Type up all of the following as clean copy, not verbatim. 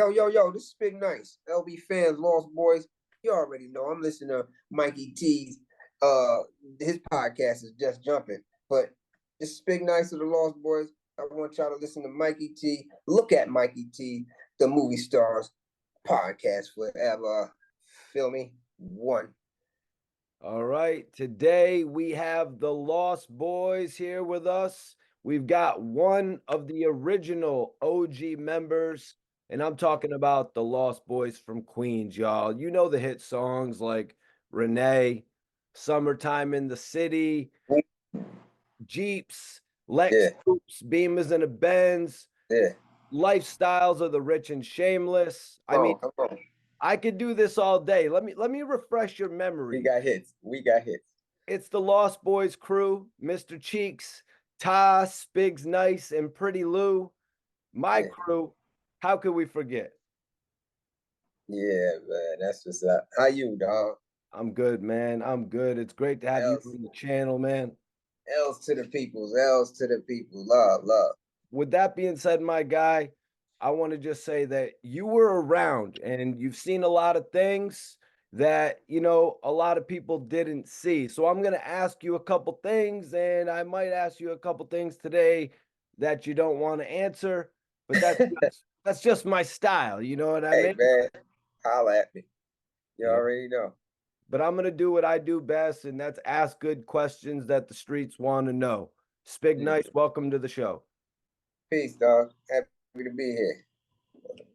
Yo, this is Spig Nice. LB fans, Lost Boys. You already know. I'm listening to Mikey T's. His podcast is just jumping. But this is Spig Nice of the Lost Boys. I want y'all to listen to Mikey T. Look at Mikey T, the movie stars podcast forever. Feel me? One. All right. Today we have the Lost Boys here with us. We've got one of the original OG members, and I'm talking about the Lost Boys from Queens, y'all. You know the hit songs like Renee, Summertime in the City, Jeeps, Lex Yeah, Troops, Beamers and a Benz, yeah. Lifestyles of the Rich and Shameless. Come on. I could do this all day. Let me refresh your memory. We got hits. It's the Lost Boys crew, Mr. Cheeks, Tah, Spigg Nice, and Pretty Lou. My crew. How could we forget? Yeah, man. That's what's up. How you, dog? I'm good, man. I'm good. It's great to have you on the channel, man. L's to the peoples. L's to the people. Love. With that being said, my guy, I want to just say that you were around and you've seen a lot of things that, a lot of people didn't see. So I'm going to ask you a couple things, and I might ask you a couple things today that you don't want to answer, but that's just my style. You know what I mean? Hey, man, holla at me. You Yeah. already know. But I'm going to do what I do best, and that's ask good questions that the streets want to know. Spig Nice, welcome to the show. Peace, dog. Happy to be here.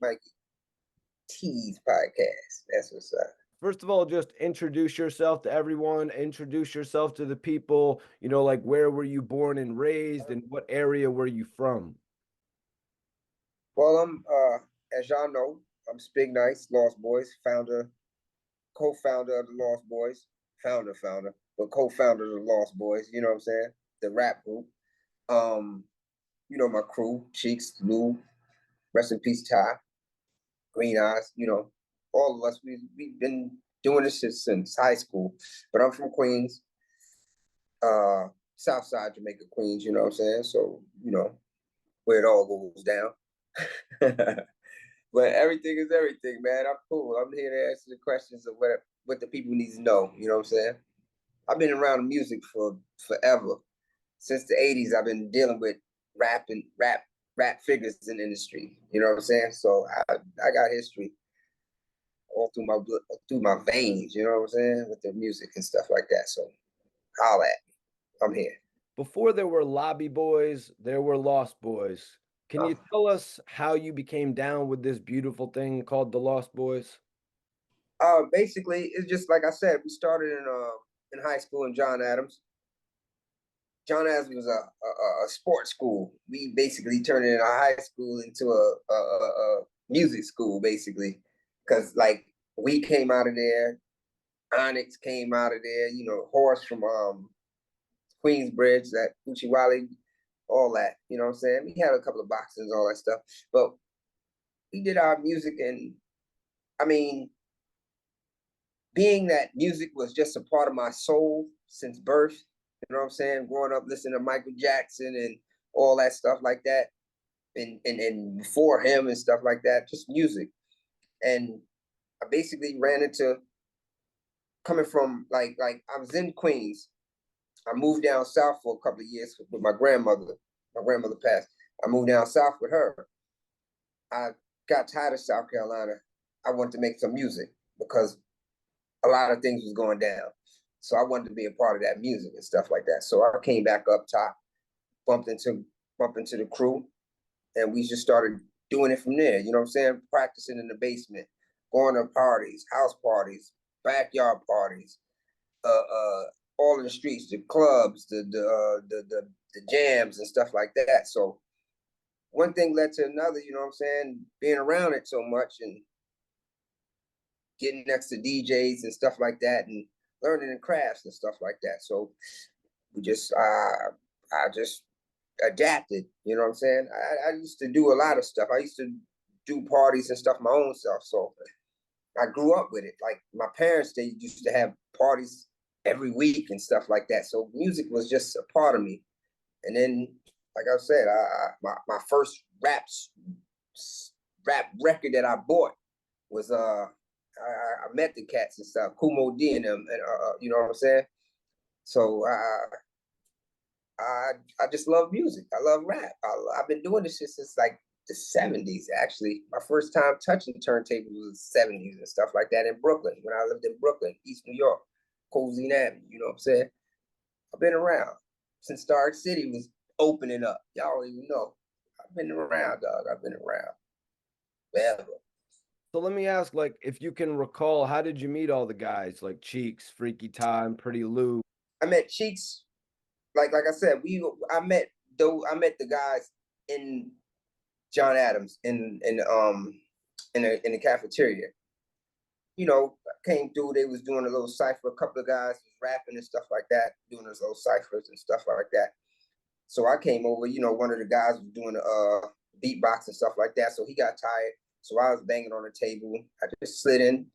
Mikey T's podcast. That's what's up. First of all, just introduce yourself to everyone. Introduce yourself to the people. Like where were you born and raised, and what area were you from? Well, as y'all know, I'm Spig Nice, Lost Boys, founder, co-founder of the Lost Boys, founder, but co-founder of the Lost Boys. You know what I'm saying? The rap group. My crew, Cheeks, Lou, rest in peace, Ty, Green Eyes. All of us. We've been doing this since high school. But I'm from Queens, South Side Jamaica, Queens. You know what I'm saying? So where it all goes down. But everything is everything, man. I'm cool. I'm here to answer the questions of what the people need to know. You know what I'm saying? I've been around music for forever. Since the 80s, I've been dealing with rap figures in the industry. You know what I'm saying? So I got history all through my blood, through my veins. You know what I'm saying? With the music and stuff like that. So holla at me. I'm here. Before there were Lobby Boys, there were Lost Boys. Can you tell us how you became down with this beautiful thing called the Lost Boys? Basically, it's just like I said. We started in high school in John Adams. John Adams was a sports school. We basically turned it in our high school into a music school, basically, because like we came out of there, Onyx came out of there. Horace from Queensbridge, that Uchiwali, all that. You know what I'm saying? We had a couple of boxings, all that stuff, but we did our music, and I mean, being that music was just a part of my soul since birth. You know what I'm saying? Growing up listening to Michael Jackson and all that stuff like that, and before him and stuff like that, just music. And I basically ran into coming from like I was in Queens. I moved down south for a couple of years with my grandmother. My grandmother passed. I moved down south with her. I got tired of South Carolina. I wanted to make some music because a lot of things was going down. So I wanted to be a part of that music and stuff like that. So I came back up top, bumped into the crew, and we just started doing it from there. You know what I'm saying? Practicing in the basement, going to parties, house parties, backyard parties, all in the streets, the clubs, the jams and stuff like that. So one thing led to another. You know what I'm saying? Being around it so much and getting next to DJs and stuff like that, and learning the crafts and stuff like that. So we just, I just adapted. You know what I'm saying? I used to do a lot of stuff. I used to do parties and stuff my own self. So I grew up with it. Like my parents, they used to have parties every week and stuff like that. So music was just a part of me. And then, like I said, my first raps rap record that I bought was I met the cats and stuff, Kumo D and them, and you know what I'm saying. So I just love music. I love rap. I've been doing this shit since like the 70s. Actually, my first time touching turntables was the 70s and stuff like that in Brooklyn when I lived in Brooklyn, East New York, Cozy Avenue. You know what I'm saying? I've been around since Stark City was opening up. Y'all don't even know. I've been around, dog. I've been around forever. So let me ask, like, if you can recall, how did you meet all the guys like Cheeks, Freaky Tah, and Pretty Lou? I met Cheeks, like I said, I met the guys in John Adams in the cafeteria. You know, came through, they was doing a little cipher, a couple of guys was rapping and stuff like that, doing those little ciphers and stuff like that. So I came over, you know, one of the guys was doing beatbox and stuff like that. So he got tired. So I was banging on the table. I just slid in,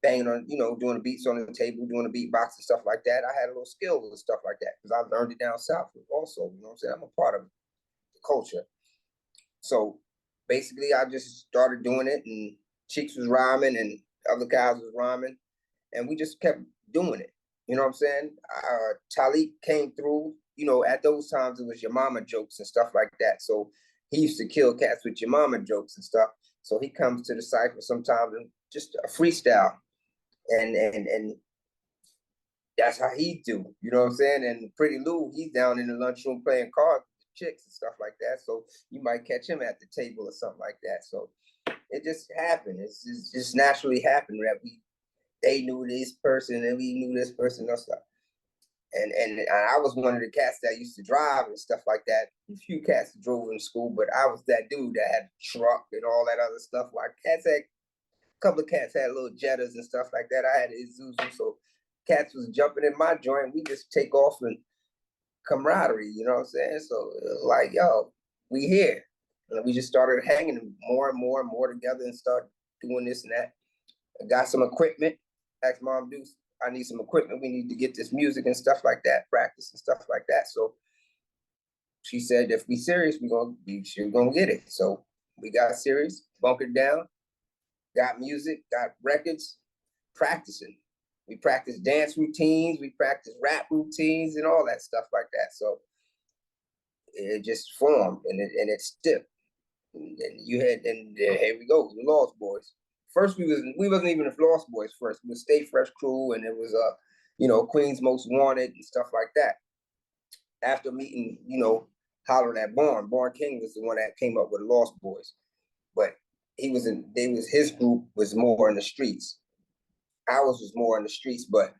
banging on, you know, doing the beats on the table, doing the beatbox and stuff like that. I had a little skill and stuff like that because I learned it down south also. You know what I'm saying? I'm a part of the culture. So basically, I just started doing it, and Cheeks was rhyming, and other guys was rhyming, and we just kept doing it. You know what I'm saying? Talik came through. You know, at those times it was your mama jokes and stuff like that. So he used to kill cats with your mama jokes and stuff. So he comes to the cipher sometimes and just a freestyle, and that's how he do. You know what I'm saying? And Pretty Lou, he's down in the lunchroom playing cards with chicks and stuff like that. So you might catch him at the table or something like that. So it just happened. It's just naturally happened that they knew this person and we knew this person and stuff. And I was one of the cats that used to drive and stuff like that. A few cats drove in school, but I was that dude that had a truck and all that other stuff. While cats had, a couple of cats had little Jettas and stuff like that. I had Isuzu, so cats was jumping in my joint. We just take off and camaraderie, you know what I'm saying? So like, yo, we here. And we just started hanging more and more and more together and started doing this and that. I got some equipment. Asked Mom, dude, I need some equipment. We need to get this music and stuff like that, practice and stuff like that. So she said, if we serious, we're gonna get it. So we got serious, bunkered down, got music, got records, practicing. We practiced dance routines, we practiced rap routines and all that stuff like that. So it just formed and it stiff. And here we go, the Lost Boys. First we wasn't even the Lost Boys first. We was Stay Fresh Crew, and it was you know, Queens Most Wanted and stuff like that. After meeting, you know, hollering at Born King was the one that came up with the Lost Boys. But his group was more in the streets. Ours was more in the streets, but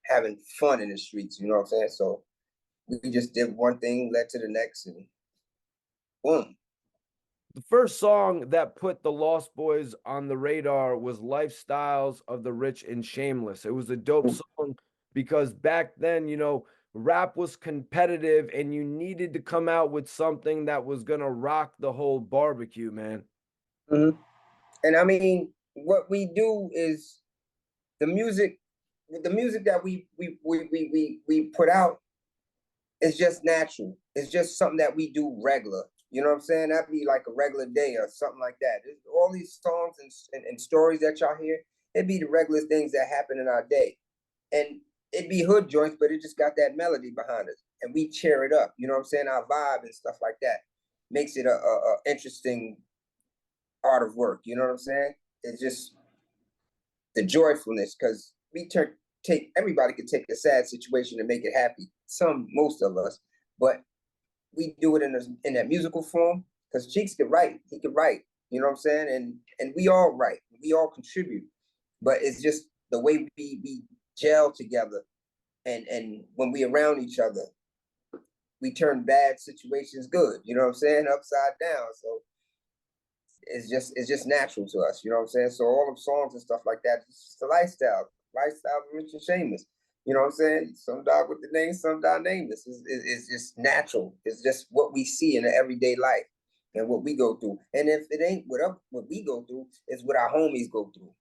having fun in the streets, you know what I'm saying? So we just did one thing, led to the next, and boom. The first song that put the Lost Boys on the radar was Lifestyles of the Rich and Shameless. It was a dope song because back then, you know, rap was competitive and you needed to come out with something that was going to rock the whole barbecue, man. Mm-hmm. And I mean, what we do is the music that we put out is just natural. It's just something that we do regular. You know what I'm saying? That'd be like a regular day or something like that. All these songs and stories that y'all hear, it'd be the regular things that happen in our day. And it'd be hood joints, but it just got that melody behind it. And we cheer it up. You know what I'm saying? Our vibe and stuff like that makes it a interesting art of work. You know what I'm saying? It's just the joyfulness, because everybody can take a sad situation and make it happy. Most of us, but we do it in that musical form because Cheeks could write. He could write. You know what I'm saying? And we all write. We all contribute. But it's just the way we gel together, and when we around each other, we turn bad situations good. You know what I'm saying? Upside down. So it's just natural to us. You know what I'm saying? So all them songs and stuff like that, it's just a lifestyle of Rich and Shameless. You know what I'm saying? Some die with the name, some die nameless. It's just natural. It's just what we see in the everyday life and what we go through. And if it ain't what we go through, it's what our homies go through.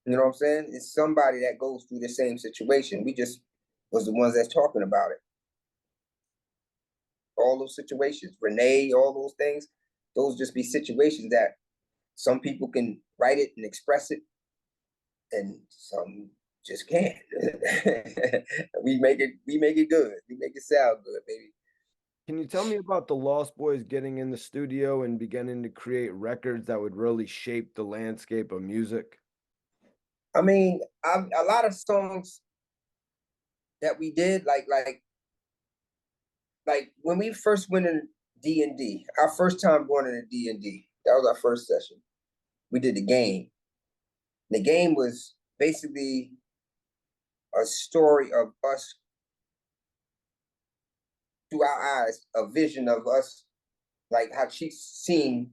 You know what I'm saying? It's somebody that goes through the same situation. We just was the ones that's talking about it. All those situations, Renee, all those things, those just be situations that Some people can write it and express it, and some just can't. We make it good. We make it sound good, baby. Can you tell me about the Lost Boys getting in the studio and beginning to create records that would really shape the landscape of music? I mean, a lot of songs that we did, like when we first went in D&D, our first time going into D&D, that was our first session. We did the game. The game was basically a story of us through our eyes, a vision of us, like how she seen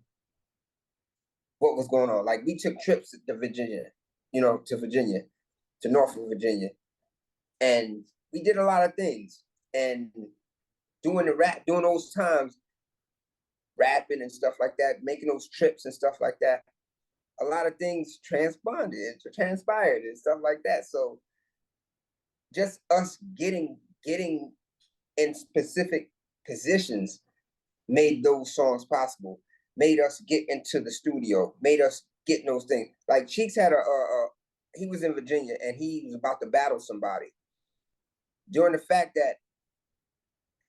what was going on. Like we took trips to Virginia, to Norfolk, Virginia, and we did a lot of things. And doing those times, rapping and stuff like that, making those trips and stuff like that, a lot of things transpired and stuff like that. So just us getting in specific positions made those songs possible, made us get into the studio, made us get in those things. Like Cheeks had he was in Virginia and he was about to battle somebody. During the fact that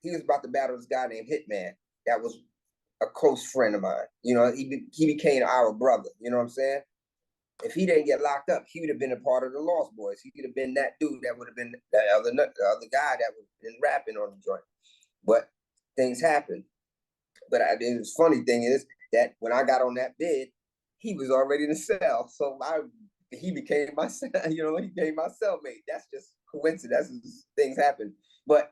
he was about to battle this guy named Hitman, that was a close friend of mine. He became our brother. You know what I'm saying? If he didn't get locked up, he would have been a part of the Lost Boys. He could have been that dude that would have been the other guy that would have been rapping on the joint. But things happen. But the funny thing is that when I got on that bid, he was already in the cell. So he became my, he became my cellmate. That's just coincidence. Things happen. But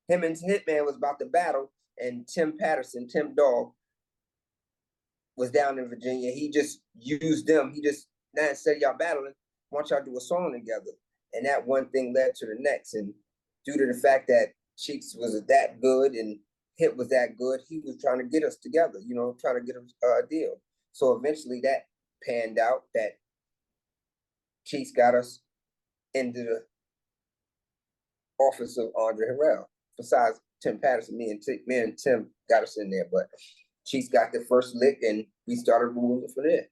him and Hitman was about to battle, and Tim Dog, was down in Virginia. He just used them. He just, now instead of y'all battling, why don't y'all do a song together? And that one thing led to the next. And due to the fact that Cheeks was that good and Hit was that good, he was trying to get us together, trying to get us a deal. So eventually that panned out, that Cheeks got us into the office of Andre Harrell. Besides Tim Patterson, me and Tim got us in there, but Cheeks got the first lick and we started moving from there.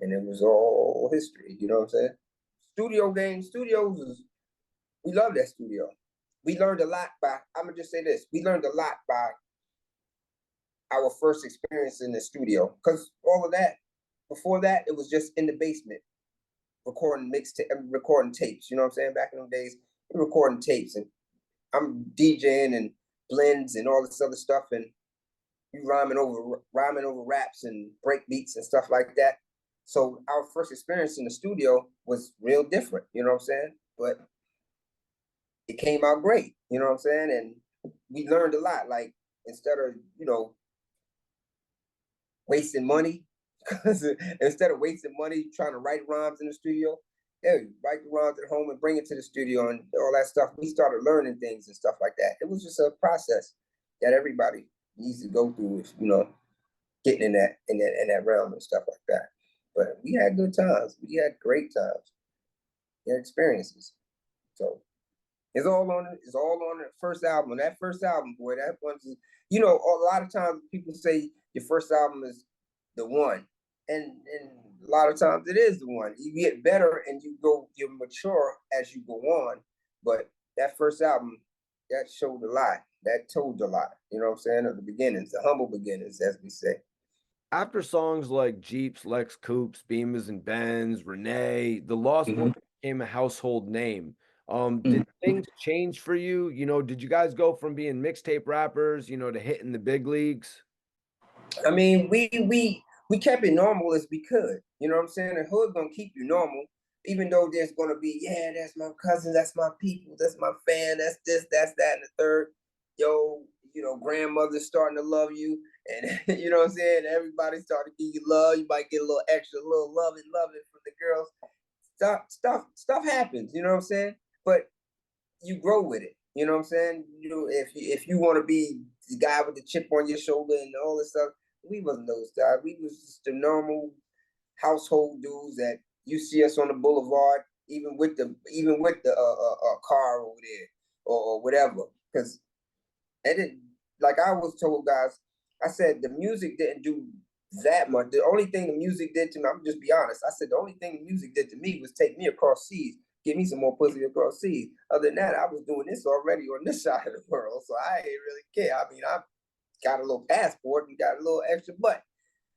And it was all history, you know what I'm saying? Studios, we love that studio. We learned a lot I'm gonna just say this, we learned a lot by our first experience in the studio. Because all of that, before that, it was just in the basement, recording tapes, you know what I'm saying? Back in those days, we were recording tapes and I'm DJing and blends and all this other stuff, and you rhyming over raps and break beats and stuff like that. So our first experience in the studio was real different, you know what I'm saying? But it came out great, you know what I'm saying? And we learned a lot. Like instead of, wasting money, because instead of wasting money trying to write rhymes in the studio, write the rhymes at home and bring it to the studio and all that stuff. We started learning things and stuff like that. It was just a process that everybody needs to go through with, getting in that realm and stuff like that. But we had good times. We had great times. We had experiences. So it's all on the first album. And that first album, boy, that one's, a lot of times people say your first album is the one. And a lot of times it is the one. You get better and you mature as you go on. But that first album, that showed a lot. That told a lot, you know what I'm saying? Of the beginnings, the humble beginnings, as we say. After songs like Jeeps, Lex Coupes, Beamers and Benz, Renee, the Lost Boys became a household name. Did things change for you? Did you guys go from being mixtape rappers, to hitting the big leagues? I mean, we kept it normal as we could. You know what I'm saying? The hood gonna keep you normal, even though there's gonna be, that's my cousin, that's my people, that's my fan, that's this, that's that, and the third. Yo, grandmother's starting to love you, and you know what I'm saying? Everybody's starting to give you love. You might get a little extra, little loving from the girls. Stuff happens, you know what I'm saying? But you grow with it. You know what I'm saying? If you want to be the guy with the chip on your shoulder and all this stuff, we wasn't those guys. We was just the normal household dudes that you see us on the boulevard, even with the car over there or whatever. Because it didn't, like I was told guys, I said the music didn't do that much. The only thing the music did to me, I'm just be honest. I said the only thing the music did to me was take me across seas, give me some more pussy across seas. Other than that, I was doing this already on this side of the world, so I ain't really care. I mean, I got a little passport and got a little extra butt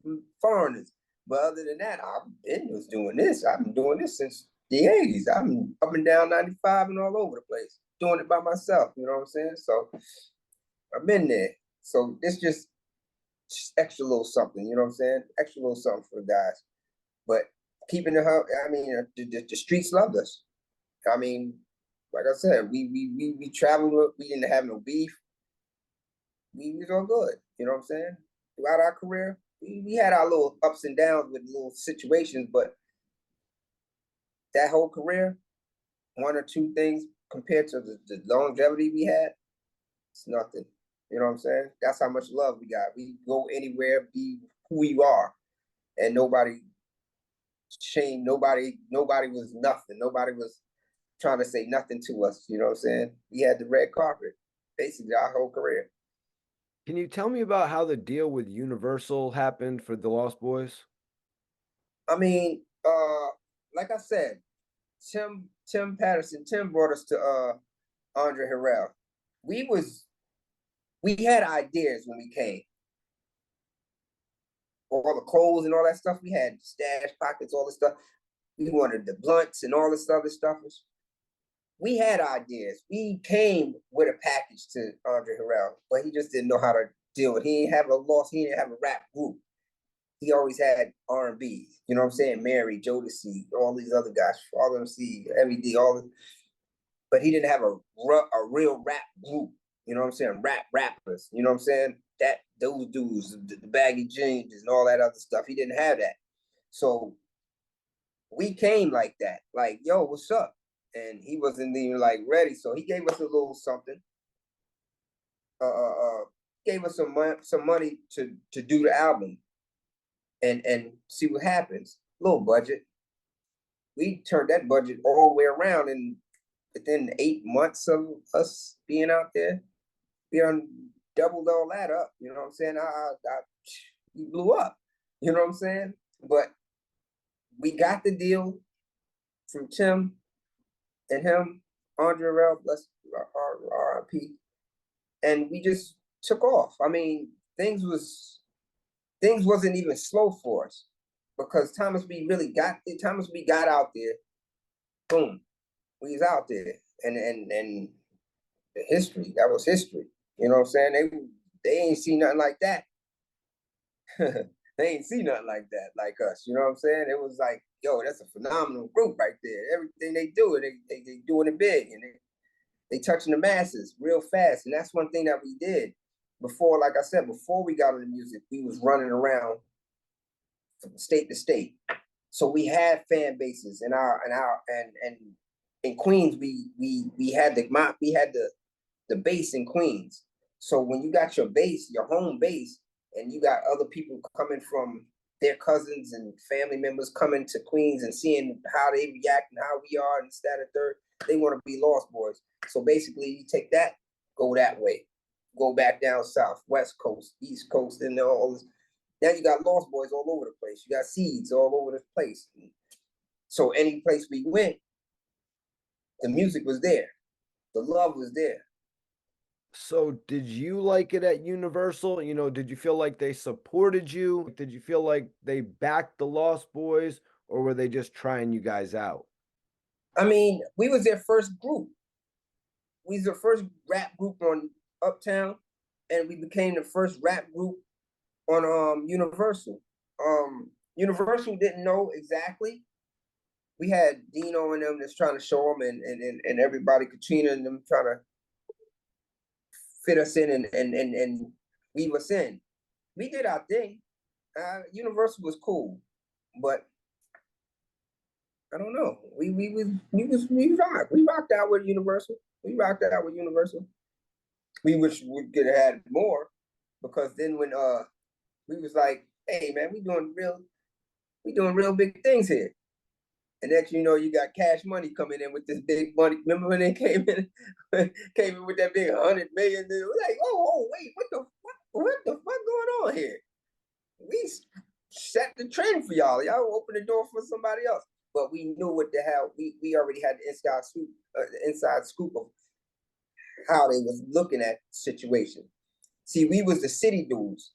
from foreigners, but other than that, I've been was doing this. I've been doing this since the '80s. I'm up and down 95 and all over the place, doing it by myself. You know what I'm saying? So I've been there. So this just extra little something, you know what I'm saying? Extra little something for the guys. But keeping it, I mean, the streets loved us. I mean, like I said, we traveled, we didn't have no beef. We was all good, you know what I'm saying? Throughout our career, we had our little ups and downs with little situations, but that whole career, one or two things compared to the longevity we had, it's nothing. You know what I'm saying? That's how much love we got. We go anywhere, be who we are, and nobody shame. Nobody was nothing. Nobody was trying to say nothing to us. You know what I'm saying? We had the red carpet basically our whole career. Can you tell me about how the deal with Universal happened for the Lost Boys? I mean, like I said, Tim Patterson, Tim brought us to Andre Harrell. We had ideas when we came. All the clothes and all that stuff. We had stash pockets, all this stuff. We wanted the blunts and all this other stuff. We had ideas. We came with a package to Andre Harrell, but he just didn't know how to deal with it. He didn't have a rap group. He always had R&B. You know what I'm saying? Mary, Jodeci, all these other guys, Father MC, Heavy D, but he didn't have a real rap group. You know what I'm saying? Rappers. You know what I'm saying? Those dudes, the baggy jeans and all that other stuff. He didn't have that. So we came like that. Like, yo, what's up? And he wasn't even like ready. So he gave us a little something. Gave us some money to do the album and see what happens. Little budget. We turned that budget all the way around, and within 8 months of us being out there, we done doubled all that up. You know what I'm saying? We blew up. You know what I'm saying? But we got the deal from Tim and him, Andre Harrell, bless R.I.P. And we just took off. I mean, things wasn't even slow for us because Thomas B got out there. Boom, we was out there, and the history that was history. You know what I'm saying? They ain't seen nothing like that. They ain't seen nothing like that, like us. You know what I'm saying? It was like, yo, that's a phenomenal group right there. Everything they do, they doing it big, and they touching the masses real fast. And that's one thing that we did before. Like I said, before we got into music, we was running around from state to state. So we had fan bases and in Queens we had the base in Queens. So when you got your base, your home base, and you got other people coming from their cousins and family members coming to Queens and seeing how they react and how we are and this, that, and third, they want to be Lost Boys. So basically, you take that, go that way, go back down south, West Coast, East Coast, and all this. Now you got Lost Boys all over the place. You got Seeds all over the place. So any place we went, the music was there, the love was there. So did you like it at Universal? You know, did you feel like they supported you? Did you feel like they backed the Lost Boys, or were they just trying you guys out? I mean, we was their first group. We was the first rap group on Uptown, and we became the first rap group on Universal. Universal didn't know exactly. We had Dino and them that's trying to show them, and everybody, Katrina and them trying to fit us in and weave us in. We did our thing. Universal was cool, but I don't know. We rocked out with Universal. We rocked out with Universal. We wish we could have had more, because then when we was like, hey man, we doing real big things here. And next you know, you got Cash Money coming in with this big money. Remember when they came in with that big 100 million? We're like, oh wait, what the fuck going on here? we set the trend for y'all. Y'all open the door for somebody else. But we knew what the hell. We already had the inside scoop of how they was looking at the situation. See, we was the city dudes.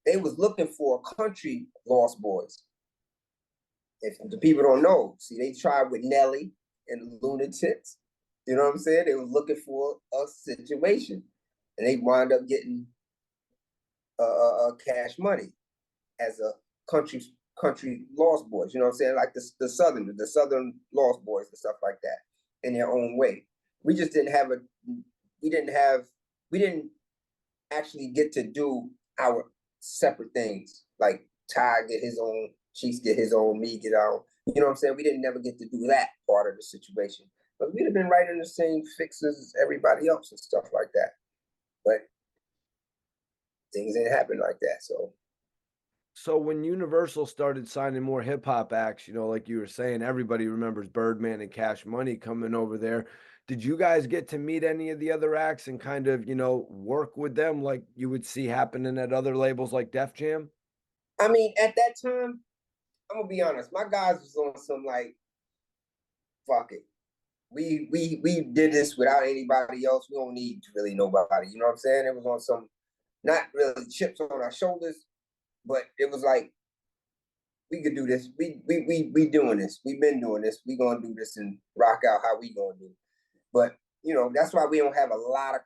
They was looking for country Lost Boys. If the people don't know, see, they tried with Nelly and Lunatics. You know what I'm saying? They was looking for a situation, and they wound up getting Cash Money as a country Lost Boys. You know what I'm saying? Like the southern Lost Boys and stuff like that in their own way. We just didn't have we didn't actually get to do our separate things. Like Ty get his own, Cheeks get his own, me get our own. You know what I'm saying? We didn't never get to do that part of the situation. But we'd have been right in the same fixes as everybody else and stuff like that. But things didn't happen like that. So when Universal started signing more hip hop acts, you know, like you were saying, everybody remembers Birdman and Cash Money coming over there. Did you guys get to meet any of the other acts and kind of, you know, work with them like you would see happening at other labels like Def Jam? I mean, at that time, I'm gonna be honest, my guys was on some like, fuck it. We did this without anybody else. We don't need really nobody. You know what I'm saying? It was on some not really chips on our shoulders, but it was like we could do this. We doing this. We've been doing this. We gonna do this and rock out how we gonna do. But you know that's why we don't have a lot of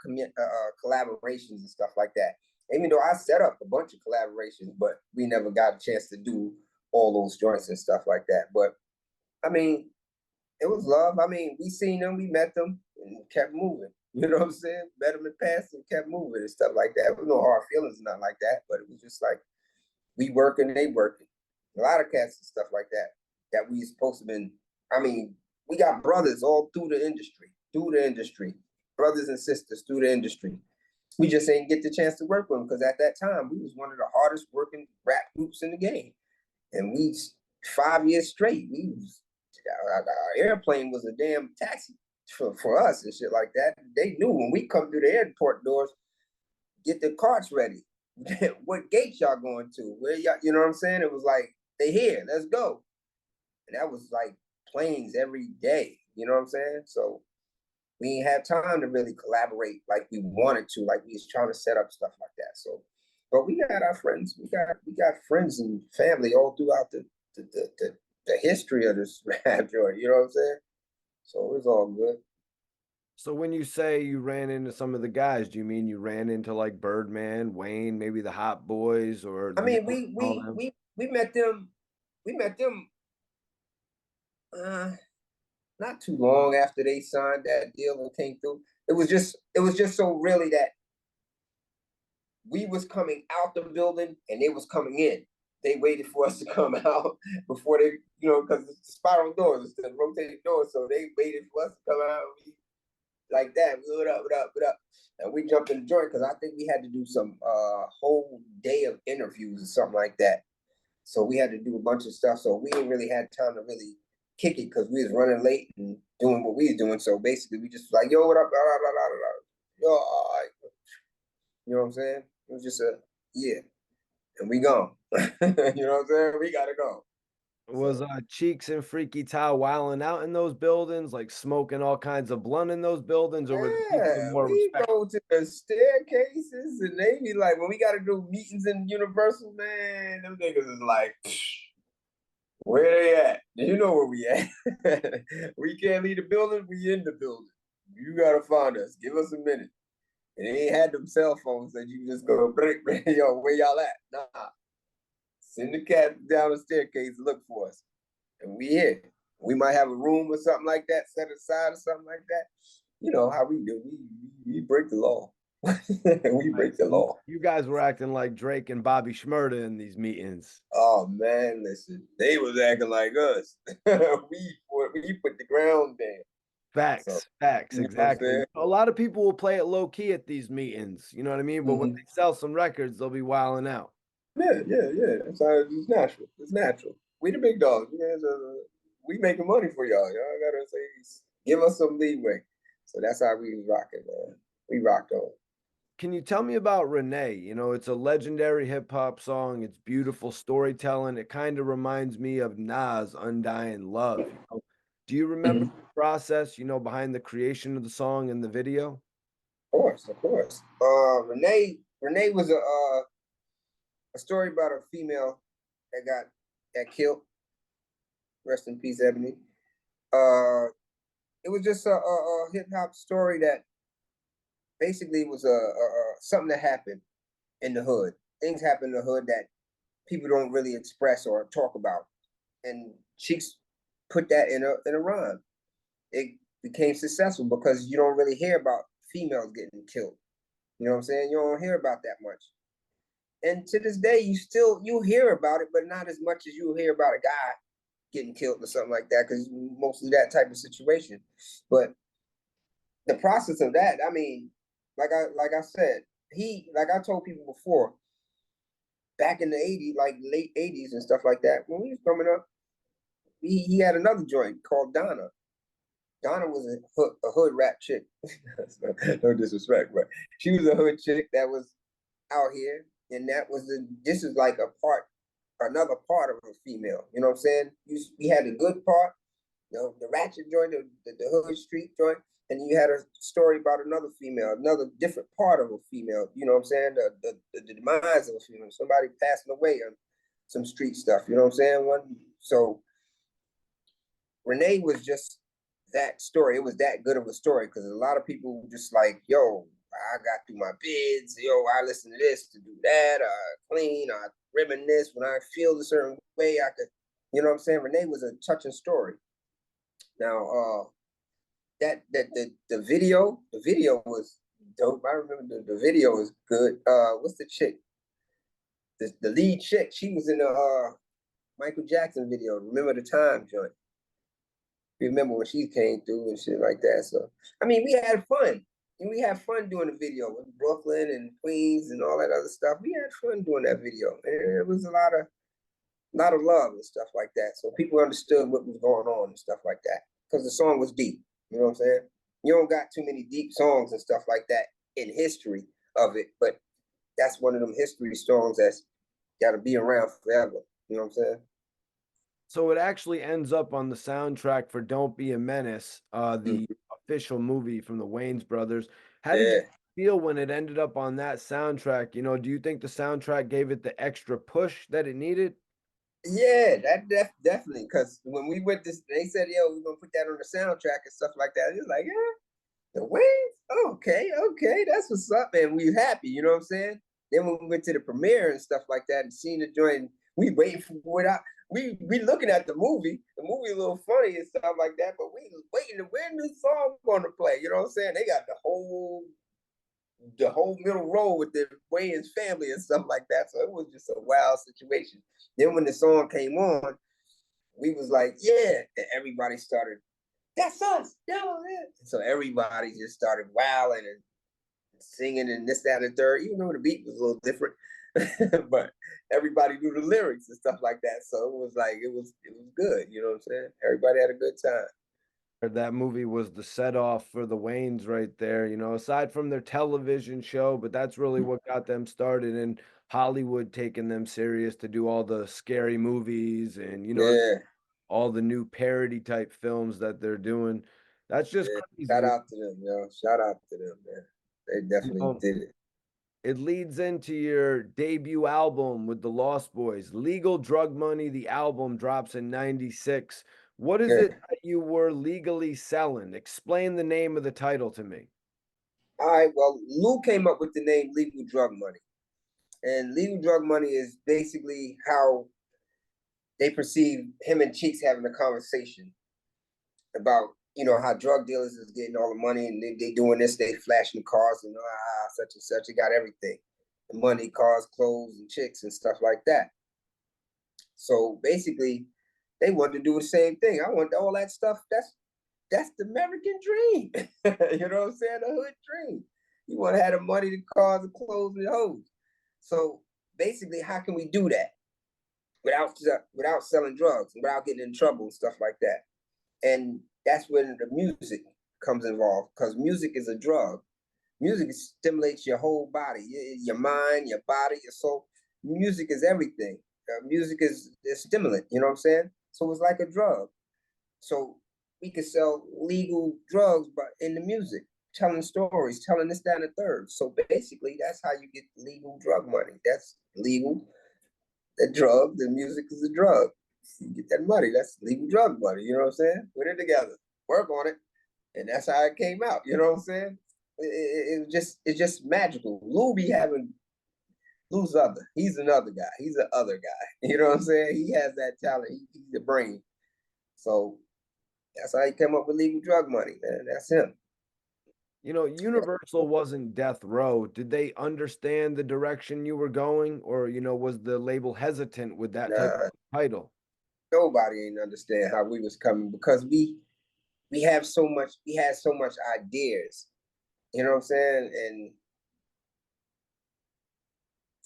collaborations and stuff like that. Even though I set up a bunch of collaborations, but we never got a chance to do all those joints and stuff like that. But I mean, it was love. I mean, we seen them, we met them, and kept moving. You know what I'm saying? Met them in past and kept moving and stuff like that. There was no hard feelings, nothing like that. But it was just like we working, they working. A lot of cats and stuff like that that we supposed to been. I mean, we got brothers all through the industry, brothers and sisters through the industry. We just ain't get the chance to work with them because at that time we was one of the hardest working rap groups in the game, and we 5 years straight. We was our airplane was a damn taxi for us and shit like that. They knew when we come through the airport doors, get the carts ready. What gates y'all going to? Where y'all, you know what I'm saying? It was like, they here, let's go. And that was like planes every day, you know what I'm saying? So we ain't have time to really collaborate like we wanted to, like we was trying to set up stuff like that. So, but we got our friends, we got friends and family all throughout the history of this rap joint, you know what I'm saying? So it's all good. So when you say you ran into some of the guys, do you mean you ran into like Birdman, Wayne, maybe the Hot Boys, or I mean, all them? we met them, we met them uh not too long after they signed that deal and came through. It was just so really that we was coming out the building and they was coming in. They waited for us to come out before they, you know, because it's the spiral doors, it's the rotating doors. So they waited for us to come out like that. What up, what up, what up? And we jumped in the joint because I think we had to do some whole day of interviews or something like that. So we had to do a bunch of stuff. So we didn't really had time to really kick it because we was running late and doing what we was doing. So basically we just was like, yo, what up? Blah, blah, blah, blah, blah. Yo, all right. You know what I'm saying? It was just yeah. And we gone. You know what I'm saying? We gotta go. Was So Cheeks and Freaky Tah wilding out in those buildings, like smoking all kinds of blunt in those buildings, or were the people yeah, more we respectful? go to the staircases and they be like, when we gotta do meetings in Universal, man, them niggas is like, where they at? You know where we at. We can't leave the building, we in the building. You gotta find us. Give us a minute. And they ain't had them cell phones that you just go, yo, where y'all at? Nah. Send the cat down the staircase to look for us. And we here. We might have a room or something like that set aside or something like that. You know how we do. We break the law. We Right. break the law. You guys were acting like Drake and Bobby Shmurda in these meetings. Oh man, listen. They was acting like us. we put the ground down. So Facts, you know what I'm exactly. saying? A lot of people will play it low key at these meetings, you know what I mean? But when Mm-hmm. they sell some records, they'll be wilding out. Yeah. That's how it's natural. It's natural. We the big dogs. You guys we making money for y'all. Y'all gotta say give us some leeway. So that's how we was rocking, man. We rocked on. can you tell me about Renee? You know, it's a legendary hip hop song. It's beautiful storytelling. It kind of reminds me of Nas' Undying Love. You know? Do you remember Mhm. the process, you know, behind the creation of the song and the video? Of course, of course. Renee was a story about a female that killed. Rest in peace, Ebony. Uh, it was just a hip hop story that basically was a something that happened in the hood. Things happen in the hood that people don't really express or talk about, and Cheeks put that in a rhyme. It became successful because you don't really hear about females getting killed. You know what I'm saying? You don't hear about that much. And to this day, you hear about it, but not as much as you hear about a guy getting killed or something like that, because mostly that type of situation. But the process of that, I mean, like I said, like I told people before, back in the '80s, like late '80s and stuff like that, when we was coming up, he had another joint called Donna. Donna was a hood rap chick. No disrespect, but she was a hood chick that was out here, and this is like another part of a female. You know what I'm saying? We had the good part, you know, the ratchet joint, the hood street joint, and you had a story about another female, another different part of a female. You know what I'm saying? The demise of a female, somebody passing away on some street stuff. You know what I'm saying? So Renee was just that story. It was that good of a story because a lot of people were just like, yo, I got through my bids. Yo, I listen to this to do that. I clean. I reminisce. When I feel a certain way, I could, you know what I'm saying? Renee was a touching story. Now, the video was dope. I remember the video was good. What's the chick? The lead chick. She was in the Michael Jackson video. Remember the Time joint. Remember when she came through and shit like that. So I mean, we had fun. And we had fun doing the video with Brooklyn and Queens and all that other stuff. We had fun doing that video. And it was a lot of love and stuff like that. So people understood what was going on and stuff like that. Because the song was deep. You know what I'm saying? You don't got too many deep songs and stuff like that in history of it, but that's one of them history songs that's gotta be around forever. You know what I'm saying? So it actually ends up on the soundtrack for Don't Be a Menace, Mm. the official movie from the Wayans brothers. How did you Yeah. feel when it ended up on that soundtrack? You know, do you think the soundtrack gave it the extra push that it needed? Yeah, definitely. Because when we went this, they said, "Yo, we're gonna put that on the soundtrack and stuff like that." It's like, yeah, the Wings. Okay, okay, that's what's up, man. We was happy, you know what I'm saying? Then when we went to the premiere and stuff like that, and seeing the joint, we waiting for it out. We looking at the movie. The movie a little funny and stuff like that, but we was waiting to when this song gonna play. You know what I'm saying? They got the whole middle row with the Wayans family and stuff like that. So it was just a wild situation. Then when the song came on, we was like, yeah, and everybody started, that's us, yo, yeah. So everybody just started wilding and singing and this, that, and the third, even though the beat was a little different. But everybody knew the lyrics and stuff like that. So it was like it was good, you know what I'm saying? Everybody had a good time. That movie was the set off for the Waynes right there, you know, aside from their television show, but that's really what got them started in Hollywood, taking them serious to do all the scary movies and, you know, Yeah, all the new parody type films that they're doing. That's just yeah. crazy. Shout out to them, yo. Shout out to them, man. They You definitely know, did it. it leads into your debut album with the Lost Boys. Legal Drug Money, the album drops in 96. What is Yeah. it that you were legally selling? Explain the name of the title to me. All right, well, Lou came up with the name Legal Drug Money. And legal drug money is basically how they perceive him and Cheeks having a conversation about, how drug dealers is getting all the money and they doing this, they flashing the cars and such and such. They got everything. The money, cars, clothes, and chicks and stuff like that. So basically, they want to do the same thing. I want all that stuff. That's the American dream. You know what I'm saying? The hood dream. You want to have the money, the cars, the clothes, and the hoes. So basically, how can we do that without selling drugs, without getting in trouble and stuff like that? And that's when the music comes involved because music is a drug. Music stimulates your whole body, your mind, your body, your soul. Music is everything. Music is a stimulant, you know what I'm saying? So it's like a drug. So we could sell legal drugs, but in the music, telling stories, telling this, that, and the third. So basically, that's how you get legal drug money. That's legal. The drug, the music is a drug. You get that money. That's legal drug money. You know what I'm saying? Put it together, work on it, and that's how it came out. You know what I'm saying? It's just magical. Lou be having Lou's other. He's another guy. He's the other guy. You know what I'm saying? He has that talent. He's the brain. So that's how he came up with legal drug money, man. That's him. You know, Universal wasn't death row. Did they understand the direction you were going, or was the label hesitant with that type Nah, of title? nobody ain't understand how we was coming because we have so much. We had so much ideas. You know what I'm saying? And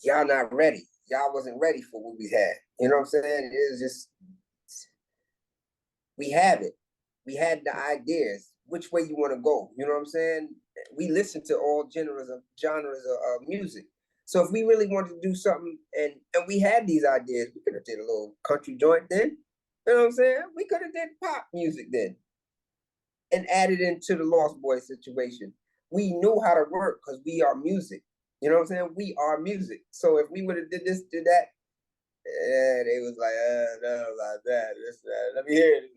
y'all not ready. Y'all wasn't ready for what we had. You know what I'm saying? It was just we have it. We had the ideas. Which way you want to go? You know what I'm saying? We listen to all genres of music. So if we really wanted to do something, and we had these ideas, we could have did a little country joint then. You know what I'm saying? We could have did pop music then, and added into the Lost Boys situation. We knew how to work because we are music. You know what I'm saying? We are music. So if we would have did this, did that, they was like, no, like that. This, that. Let me hear it.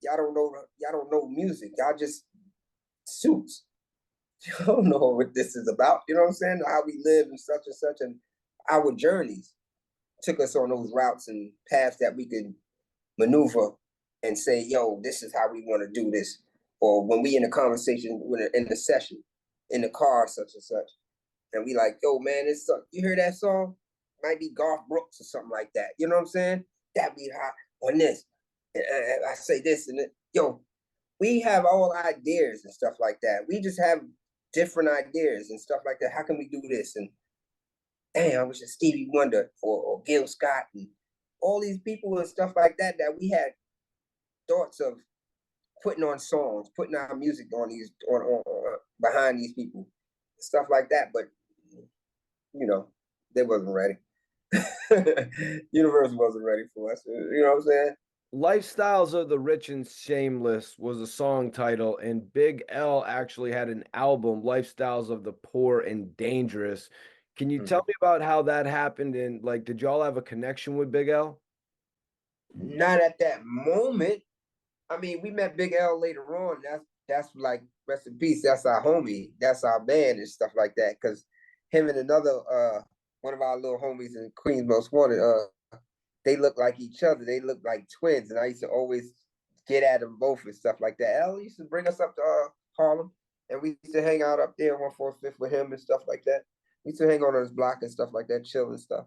Y'all don't know music. Y'all just suits. You don't know what this is about. You know what I'm saying? How we live and such, and our journeys took us on those routes and paths that we could maneuver and say, yo, this is how we want to do this. Or when we in a conversation, in the session, in the car, such and such, and we like, yo, man, this you hear that song? Might be Garth Brooks or something like that. You know what I'm saying? That be hot on this. And I say this and it. Yo, we have all ideas and stuff like that. We just have different ideas and stuff like that. How can we do this? And damn, I wish it's Stevie Wonder or Gil Scott and all these people and stuff like that that we had thoughts of putting on songs, putting our music on these on behind these people, stuff like that. But they wasn't ready. Universal wasn't ready for us. You know what I'm saying? Lifestyles of the Rich and Shameless was a song title, and Big L actually had an album, Lifestyles of the Poor and Dangerous. Can you tell me about how that happened? And like, did y'all have a connection with Big L? Not at that moment. I mean, we met Big L later on. That's like rest in peace. That's our homie. That's our band and stuff like that. Cause him and another one of our little homies in Queens Most Wanted, they look like each other. They look like twins. And I used to always get at them both and stuff like that. L used to bring us up to Harlem, and we used to hang out up there 145th with him and stuff like that. We used to hang on his block and stuff like that, chill and stuff.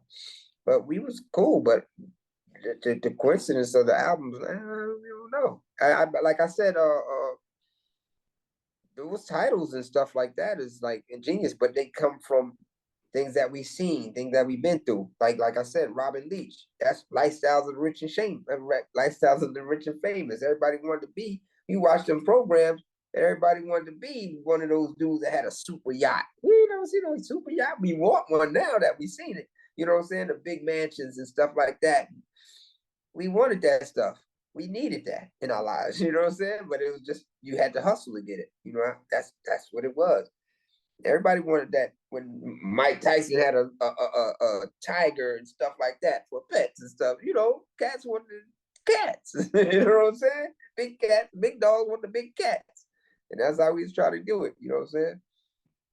But we was cool. But the coincidence of the albums, I don't know. I like I said, those titles and stuff like that is like ingenious, but they come from things that we've seen, things that we've been through. Like I said, Robin Leach. That's lifestyles of the rich and lifestyles of the rich and famous. Everybody wanted to be. You watch them programs, and everybody wanted to be one of those dudes that had a super yacht. We don't see no super yacht. We want one now that we seen it. You know what I'm saying? The big mansions and stuff like that. We wanted that stuff. We needed that in our lives. You know what I'm saying? But it was just you had to hustle to get it. That's what it was. Everybody wanted that when Mike Tyson had a tiger and stuff like that for pets and stuff. Cats wanted cats. You know what I'm saying? Big cats, big dogs want the big cats. And that's how we was trying to do it. You know what I'm saying?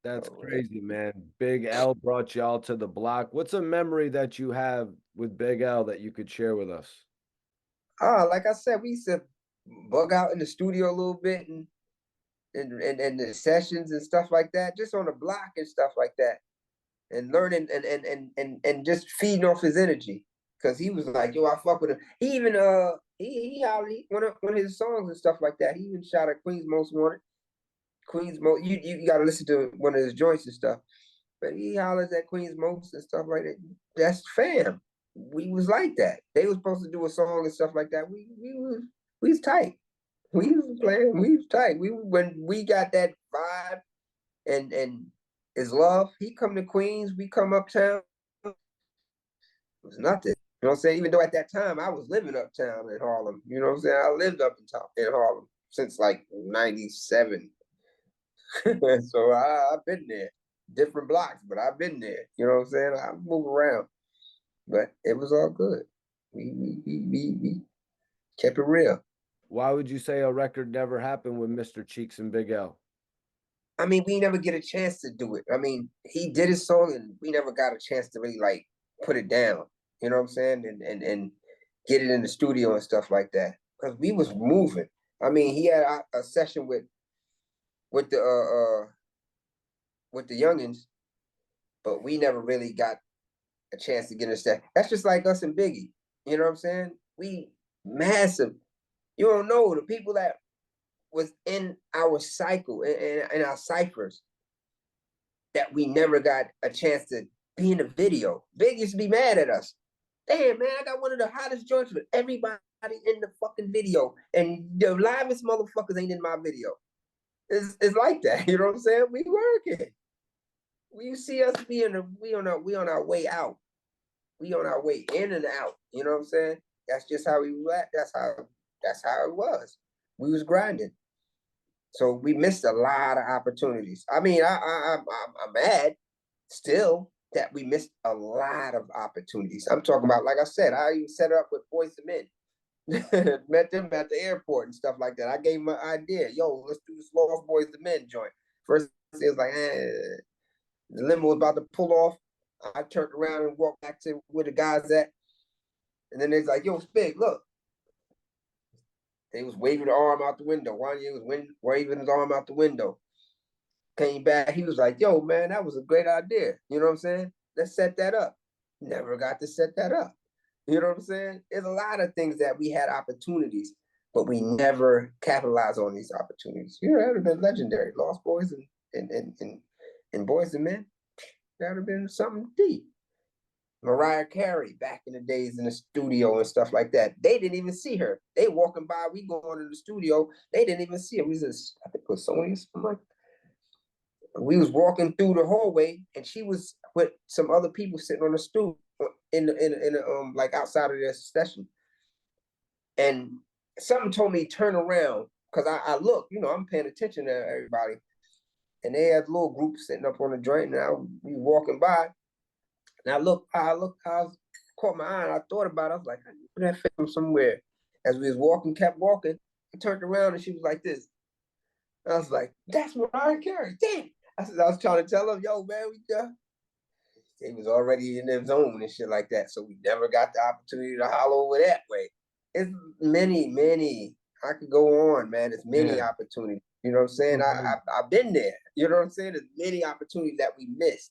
That's So, crazy, man. Big L brought y'all to the block. What's a memory that you have with Big L that you could share with us? like I said, we used to bug out in the studio a little bit and the sessions and stuff like that, just on the block and stuff like that. And learning and just feeding off his energy. Cause he was like, yo, I fuck with him. He even he one of his songs and stuff like that. He even shot at Queens Most Wanted. Queens Most, you gotta listen to one of his joints and stuff. But he hollers at Queens Most and stuff like that. That's fam. We was like that. They was supposed to do a song and stuff like that. We was tight. We was playing, we was tight. When we got that vibe and is love. He come to Queens, we come uptown. It was nothing. You know what I'm saying? Even though at that time I was living uptown in Harlem. You know what I'm saying? I lived up in Harlem since like 97. So I've been there. Different blocks, but I've been there. You know what I'm saying? I move around. But it was all good. We kept it real. Why would you say a record never happened with Mr. Cheeks and Big L? I mean, we never get a chance to do it. I mean, he did his song and we never got a chance to really like put it down. You know what I'm saying? And get it in the studio and stuff like that. Because we was moving. I mean, he had a session with the youngins, but we never really got a chance to get in that. That's just like us and Biggie. You know what I'm saying? We massive. You don't know the people that was in our cycle and our ciphers that we never got a chance to be in the video. Big used to be mad at us. Damn, man, I got one of the hottest joints with everybody in the fucking video, and the livest motherfuckers ain't in my video. It's like that. You know what I'm saying? We working. You see us we on our way out. We on our way in and out. You know what I'm saying? That's just how we were. That's how it was. We was grinding. So we missed a lot of opportunities. I mean, I'm mad still that we missed a lot of opportunities. I'm talking about, like I said, I even set up with Boyz II Men. Met them at the airport and stuff like that. I gave them an idea. Yo, let's do this Lost Boyz II Men joint. First, it was like, the limo was about to pull off. I turned around and walked back to where the guys at. And then they's like, yo, Spig, look. They was waving the arm out the window. Wanye was waving his arm out the window. Came back, he was like, yo, man, that was a great idea. You know what I'm saying? Let's set that up. Never got to set that up. You know what I'm saying? There's a lot of things that we had opportunities, but we never capitalized on these opportunities. You know, that would have been legendary. Lost Boyz and Boyz II Men. That would have been something deep. Mariah Carey back in the days in the studio and stuff like that. They didn't even see her. They walking by, we going to the studio. They didn't even see her. We was, I think it was Sony or something like that. We was walking through the hallway and she was with some other people sitting on the stool in like outside of their session. And something told me turn around because I look, you know, I'm paying attention to everybody. And they had little groups sitting up on the joint and we walking by. And I caught my eye and I thought about it. I was like, I knew that film somewhere. As we was walking, kept walking, I turned around and she was like this. I was like, that's Mariah Carey. Damn. I was trying to tell her, yo, man, they was already in their zone and shit like that. So we never got the opportunity to holler over that way. It's many. I could go on, man. It's many opportunities. You know what I'm saying? I've been there. You know what I'm saying? There's many opportunities that we missed.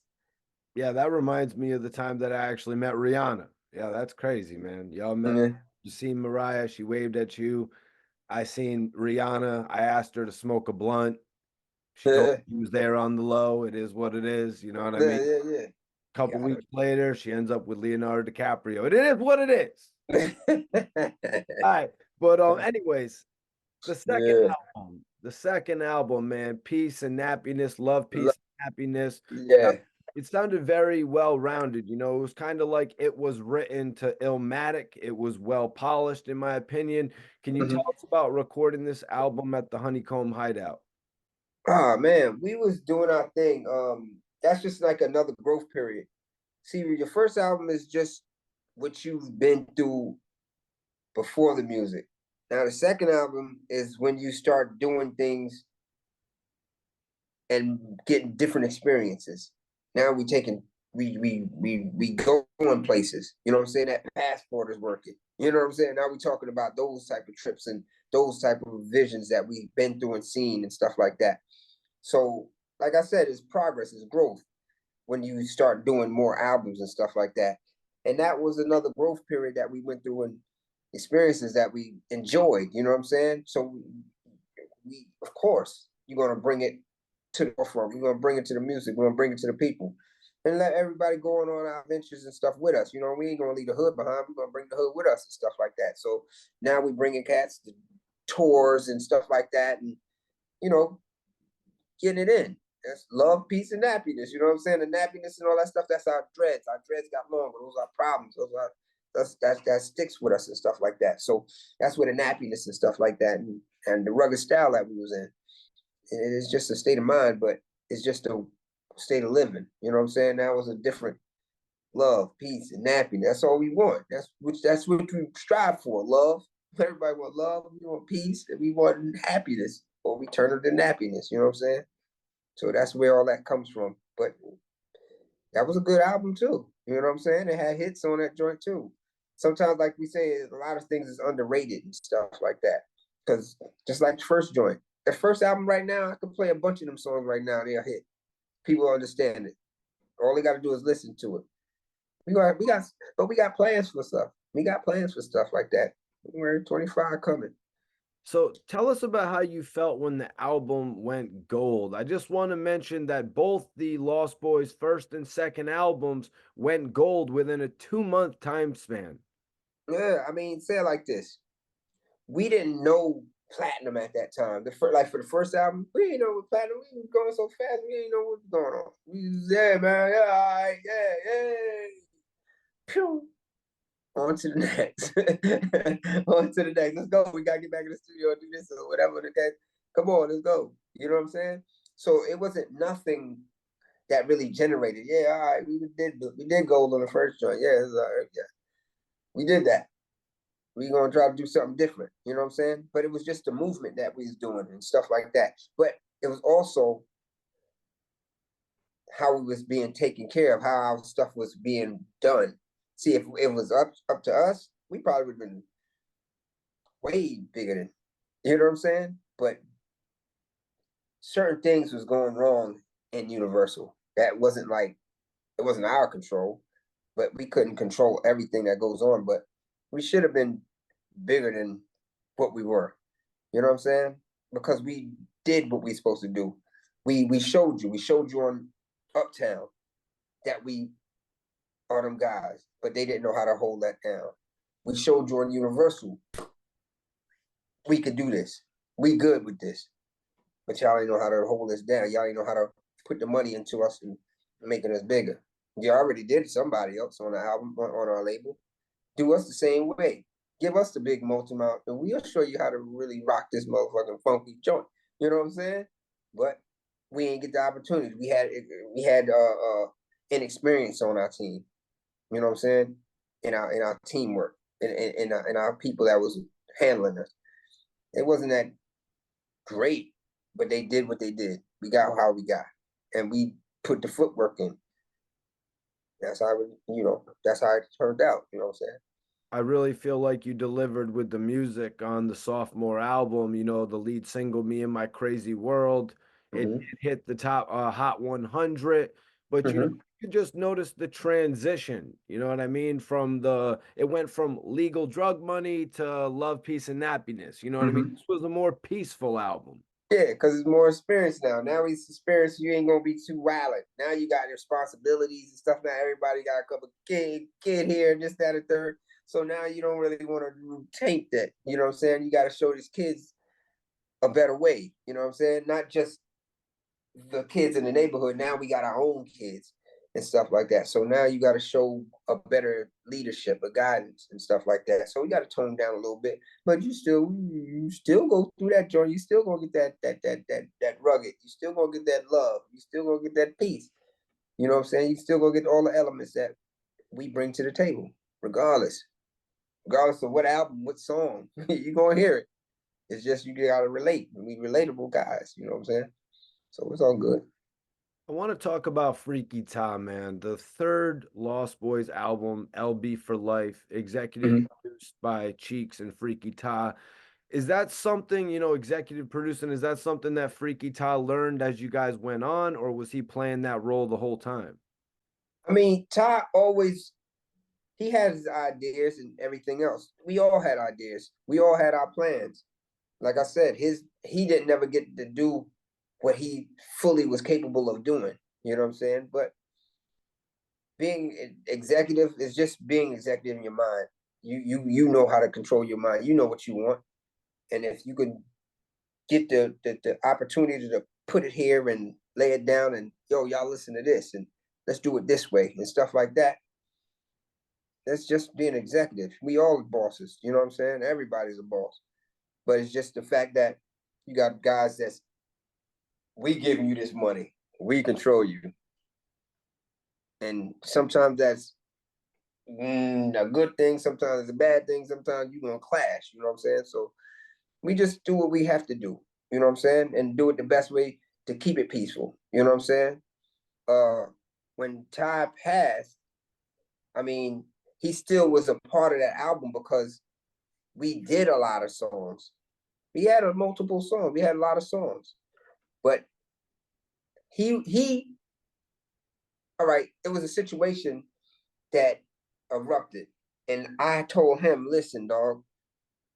Yeah, that reminds me of the time that I actually met Rihanna. Yeah, that's crazy, man. Y'all met, you seen Mariah, she waved at you. I seen Rihanna. I asked her to smoke a blunt. She told me she was there on the low. It is what it is. You know what I mean? Yeah. Couple weeks later, she ends up with Leonardo DiCaprio. It is what it is. All right. But anyways, the second album, man, Peace and Happiness, Love, Peace, and Happiness. Yeah. It sounded very well-rounded. You know, it was kind of like it was written to Illmatic. It was well polished, in my opinion. Can you tell us about recording this album at the Honeycomb Hideout? Oh man, we was doing our thing. That's just like another growth period. See, your first album is just what you've been through before the music. Now the second album is when you start doing things and getting different experiences. Now we go on places. You know what I'm saying? That passport is working. You know what I'm saying? Now we're talking about those type of trips and those type of visions that we've been through and seen and stuff like that. So, like I said, it's progress, it's growth when you start doing more albums and stuff like that. And that was another growth period that we went through and experiences that we enjoyed. You know what I'm saying? So we of course, you're gonna bring it to the forefront. We're gonna bring it to the music. We're gonna bring it to the people, and let everybody go on our adventures and stuff with us. You know, we ain't gonna leave the hood behind. We're gonna bring the hood with us and stuff like that. So now we bringing cats to tours and stuff like that, and you know, getting it in. It's love, peace, and happiness. You know what I'm saying? The nappiness and all that stuff, that's our dreads. Our dreads got longer. Those are problems. Those are that sticks with us and stuff like that. So that's where the nappiness and stuff like that and the rugged style that we was in. It is just a state of mind, but it's just a state of living. You know what I'm saying? That was a different love, peace, and nappiness. That's all we want. That's what we strive for. Love. Everybody want love. We want peace, and we want happiness, or we turn it to nappiness. You know what I'm saying? So that's where all that comes from. But that was a good album too. You know what I'm saying? It had hits on that joint too. Sometimes, like we say, a lot of things is underrated and stuff like that. Because just like the first joint, the first album right now, I can play a bunch of them songs right now. They'll hit. People understand it. All they got to do is listen to it. But we got plans for stuff. We got plans for stuff like that. We're 25 coming. So tell us about how you felt when the album went gold. I just want to mention that both the Lost Boys first and second albums went gold within a 2-month time span. Yeah, I mean, say it like this. We didn't know platinum at that time. Like for the first album, we didn't know what platinum. We was going so fast, we didn't know what was going on. We was man, yeah, all right, yeah. Pew. On to the next. On to the next. Let's go. We gotta get back in the studio and do this or whatever. Okay. Come on, let's go. You know what I'm saying? So it wasn't nothing that really generated. Yeah, all right, we did gold on the first joint. Yeah, yeah. We did that. We gonna try to do something different. You know what I'm saying? But it was just the movement that we was doing and stuff like that. But it was also how we was being taken care of, how our stuff was being done. See, if it was up to us, we probably would have been way bigger than, you know what I'm saying? But certain things was going wrong in Universal. That wasn't like, it wasn't our control, but we couldn't control everything that goes on. But we should have been bigger than what we were. You know what I'm saying? Because we did what we supposed to do. We showed you on Uptown that we are them guys, but they didn't know how to hold that down. We showed you on Universal we could do this. We good with this. But y'all ain't know how to hold us down. Y'all ain't know how to put the money into us and making us bigger. You already did somebody else on the album, on our label. Do us the same way. Give us the big multi-amount, and we'll show you how to really rock this motherfucking funky joint. You know what I'm saying? But we ain't get the opportunity. We had inexperience on our team. You know what I'm saying? In our teamwork, in our people that was handling us. It wasn't that great, but they did what they did. We got how we got, and we put the footwork in. That's how that's how it turned out. You know what I'm saying? I really feel like you delivered with the music on the Sophomore album. You know, the lead single, Me and My Crazy World, it hit the top Hot 100. But, you know, you just notice the transition, you know what I mean? It went from legal drug money to love, peace, and happiness. You know what I mean? This was a more peaceful album. Yeah, because it's more experience now. Now he's experienced, you ain't gonna be too violent. Now you got responsibilities and stuff. Now everybody got a couple kid here, and this, that, and third. So now you don't really want to taint that. You know what I'm saying? You got to show these kids a better way. You know what I'm saying? Not just the kids in the neighborhood. Now we got our own kids and stuff like that. So now you got to show a better leadership, a guidance and stuff like that. So we got to tone down a little bit, but you still go through that joint. You still gonna get that rugged. You still gonna get that love. You still gonna get that peace. You know what I'm saying? You still gonna get all the elements that we bring to the table, regardless of what album, what song. You're gonna hear it. It's just you gotta relate. We relatable guys. You know what I'm saying? So it's all good. I want to talk about Freaky Tah, man. The third Lost Boys album, LB for Life, executive produced by Cheeks and Freaky Tah. Is that something, you know, executive producing, is that something that Freaky Tah learned as you guys went on, or was he playing that role the whole time? I mean, Ty always he had his ideas and everything else. We all had ideas. We all had our plans. Like I said, he didn't never get to do what he fully was capable of doing. You know what I'm saying? But being executive is just being executive in your mind. You know how to control your mind. You know what you want, and if you can get the opportunity to put it here and lay it down and, yo, y'all listen to this and let's do it this way and stuff like that. That's just being executive. We all bosses, you know what I'm saying? Everybody's a boss. But it's just the fact that you got guys that's, we giving you this money, we control you. And sometimes that's a good thing, sometimes it's a bad thing, sometimes you're gonna clash, you know what I'm saying? So we just do what we have to do, you know what I'm saying? And do it the best way to keep it peaceful, you know what I'm saying? When Ty passed, I mean, he still was a part of that album because we did a lot of songs. We had multiple songs, we had a lot of songs. But he all right, it was a situation that erupted. And I told him, listen, dog,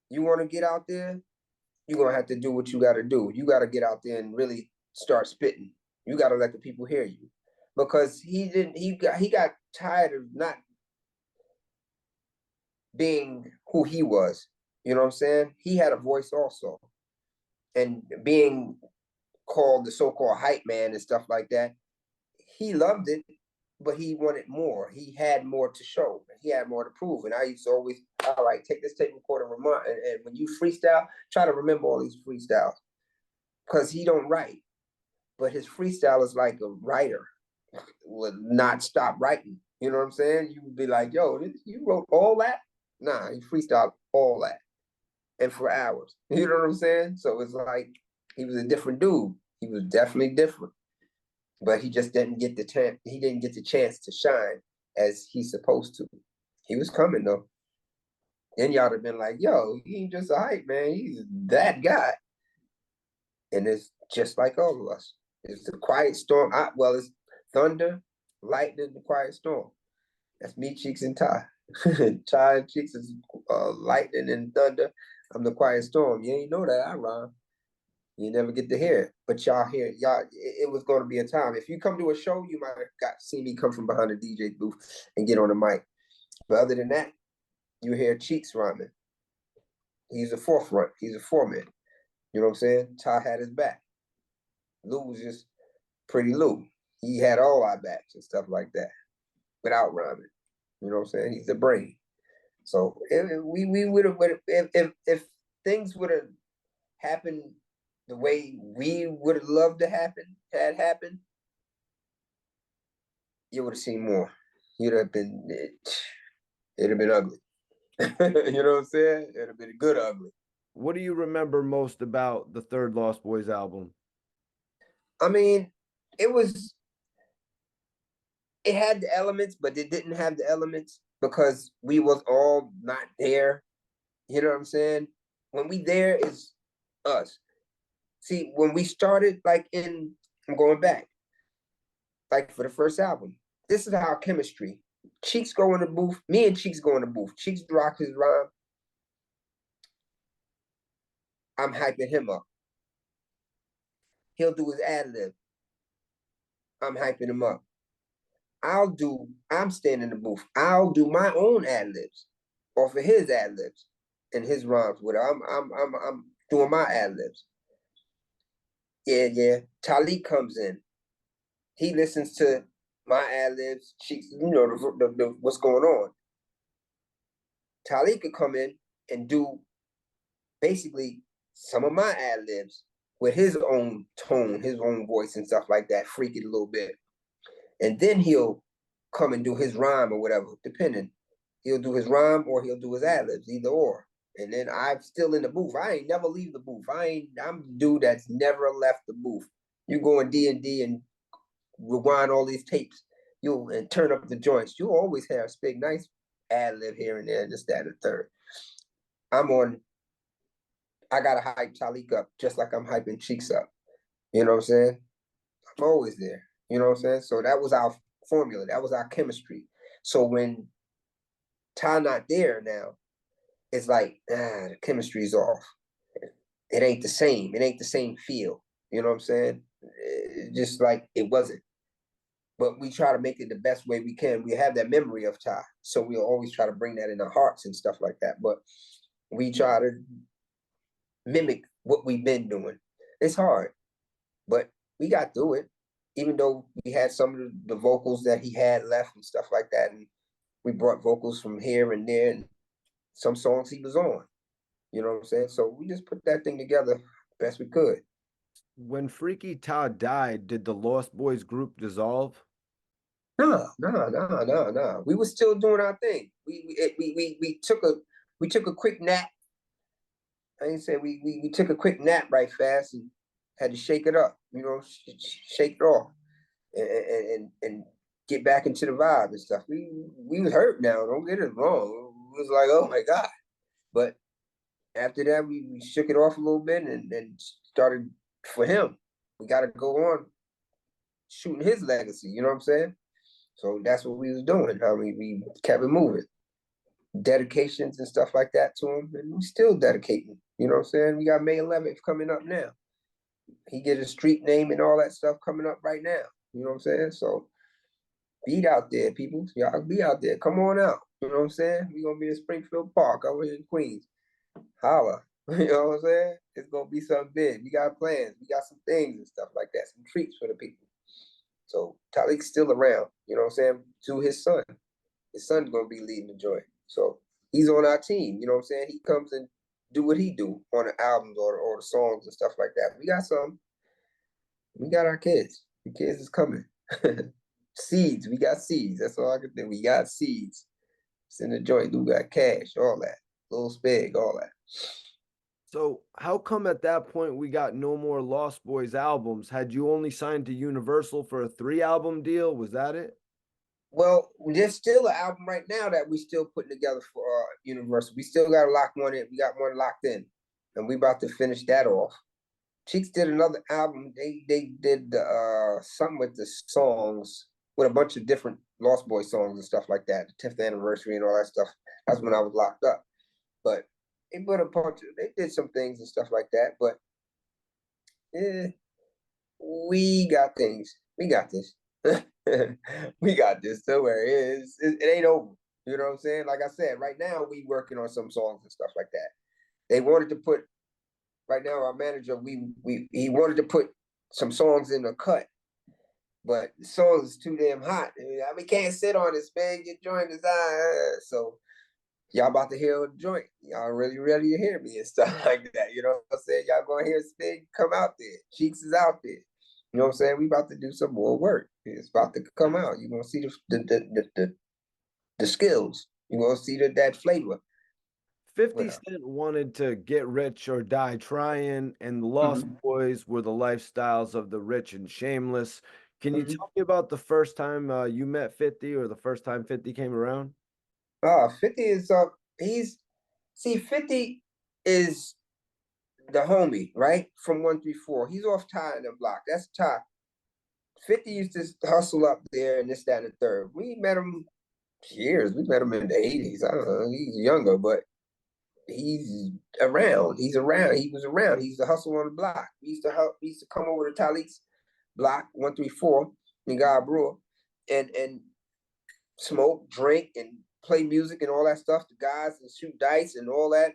you want to get out there, you're gonna have to do what you gotta do. You gotta get out there and really start spitting. You gotta let the people hear you. Because he got tired of not being who he was. You know what I'm saying? He had a voice also. And being called the so-called hype man and stuff like that, he loved it, but he wanted more. He had more to show. He had more to prove. And I used to always, I like, take this tape recorder, and when you freestyle, try to remember all these freestyles. Because he don't write. But his freestyle is like a writer would not stop writing. You know what I'm saying? You would be like, yo, you wrote all that? Nah, he freestyled all that. And for hours. You know what I'm saying? So it's like he was a different dude. He was definitely different. But he just didn't get the chance. He didn't get the chance to shine as he's supposed to. He was coming though. Then y'all have been like, yo, he ain't just a hype man. He's that guy. And it's just like all of us. It's the quiet storm. It's thunder, lightning, the quiet storm. That's me, Cheeks, and Ty. Ty and Cheeks is lightning and thunder. I'm the quiet storm. You ain't know that I rhyme. You never get to hear it, but y'all hear it. Y'all. It was going to be a time. If you come to a show, you might have seen me come from behind the DJ booth and get on the mic. But other than that, you hear Cheeks rhyming. He's a forefront. He's a foreman. You know what I'm saying? Ty had his back. Lou was just pretty Lou. He had all our backs and stuff like that without rhyming. You know what I'm saying? He's the brain. So we would have, if things would have happened the way we would have loved to had happened, you would have seen more. It'd have been ugly. You know what I'm saying? It'd have been good ugly. What do you remember most about the third Lost Boyz album? I mean, it had the elements, but it didn't have the elements because we was all not there. You know what I'm saying? When we there is us. See, when we started, I'm going back, like for the first album, this is our chemistry. Cheeks go in the booth, me and Cheeks go in the booth. Cheeks rock his rhyme. I'm hyping him up. He'll do his ad lib. I'm hyping him up. I'm standing in the booth. I'll do my own ad libs off of his ad libs and his rhymes with I'm doing my ad libs. Yeah. Talik comes in. He listens to my ad libs. Cheeks, the what's going on. Talik could come in and do basically some of my ad libs with his own tone, his own voice and stuff like that, freak it a little bit. And then he'll come and do his rhyme or whatever, depending. He'll do his rhyme or he'll do his ad libs, either or. And then I'm still in the booth. I ain't never leave the booth. I'm the dude that's never left the booth. You go in D&D and rewind all these tapes, and turn up the joints. You'll always have Spig Nice ad lib here and there, just that and third. I gotta hype Talik up just like I'm hyping Cheeks up. You know what I'm saying? I'm always there. You know what I'm saying? So that was our formula. That was our chemistry. So when Ty not there now, it's like, the chemistry's off. It ain't the same. It ain't the same feel. You know what I'm saying? Just like it wasn't. But we try to make it the best way we can. We have that memory of Ty. So we'll always try to bring that in our hearts and stuff like that. But we try to mimic what we've been doing. It's hard, but we got through it. even though we had some of the vocals that he had left and stuff like that, and we brought vocals from here and there, and some songs he was on. You know what I'm saying? So we just put that thing together best we could. When Freaky Tah died, did the Lost Boys group dissolve? No. We were still doing our thing. We took a quick nap. I ain't say we took a quick nap right fast and had to shake it up. You know, shake it off and get back into the vibe and stuff. We was hurt now. Don't get it wrong. It was like, oh my God. But after that, we shook it off a little bit and started for him. We got to go on shooting his legacy. You know what I'm saying? So that's what we was doing. I mean, we kept it moving. Dedications and stuff like that to him, and we still dedicating. You know what I'm saying? We got May 11th coming up now. He get a street name and all that stuff coming up right now. You know what I'm saying? So be out there, people. Y'all be out there. Come on out. You know what I'm saying? We gonna be in Springfield Park over here in Queens. Holla. You know what I'm saying? It's gonna be something big. We got plans. We got some things and stuff like that. Some treats for the people. So Talik's still around. You know what I'm saying? To his son. His son's gonna be leading the joint. So he's on our team. You know what I'm saying? He comes and do what he do on the albums or the songs and stuff like that. We got some. We got our kids. The kids is coming. Seeds. We got seeds. That's all I can think. We got seeds. It's in the joint. We got cash. All that. Little Spig. All that. So how come at that point we got no more Lost Boys albums? Had you only signed to Universal for a 3-album deal? Was that it? Well, there's still an album right now that we still putting together for Universal. We still got to lock one in. We got one locked in, and we about to finish that off. Cheeks did another album. They did something with the songs with a bunch of different Lost Boys songs and stuff like that. The 10th anniversary and all that stuff. That's when I was locked up. But they put a bunch of, they did some things and stuff like that. But we got things. We got this. We got this. Don't worry. It ain't over. You know what I'm saying? Like I said, right now we working on some songs and stuff like that. They wanted to put right now our manager, he wanted to put some songs in the cut, but the song is too damn hot. We can't sit on this, man. Your joint is so y'all about to hear a joint. Y'all really ready to hear me and stuff like that. You know what I'm saying? Y'all gonna hear Spig come out there. Cheeks is out there. You know what I'm saying? We about to do some more work. It's about to come out. You're gonna see the skills. You're gonna see that flavor. 50 Cent wanted to get rich or die trying, and the Lost Boys were the lifestyles of the rich and shameless. Can you tell me about the first time you met 50 or the first time 50 came around? 50 is he's 50 is the homie, right? From 134. He's off Ty in the block. That's Ty. 50 used to hustle up there and this, that, and the third. We met him years. We met him in the 80s. I don't know. He's younger, but he's around. He's around. He was around. He used to hustle on the block. We used to come over to Talik's block, 134 in God Brewer, and smoke, drink, and play music and all that stuff. The guys and shoot dice and all that.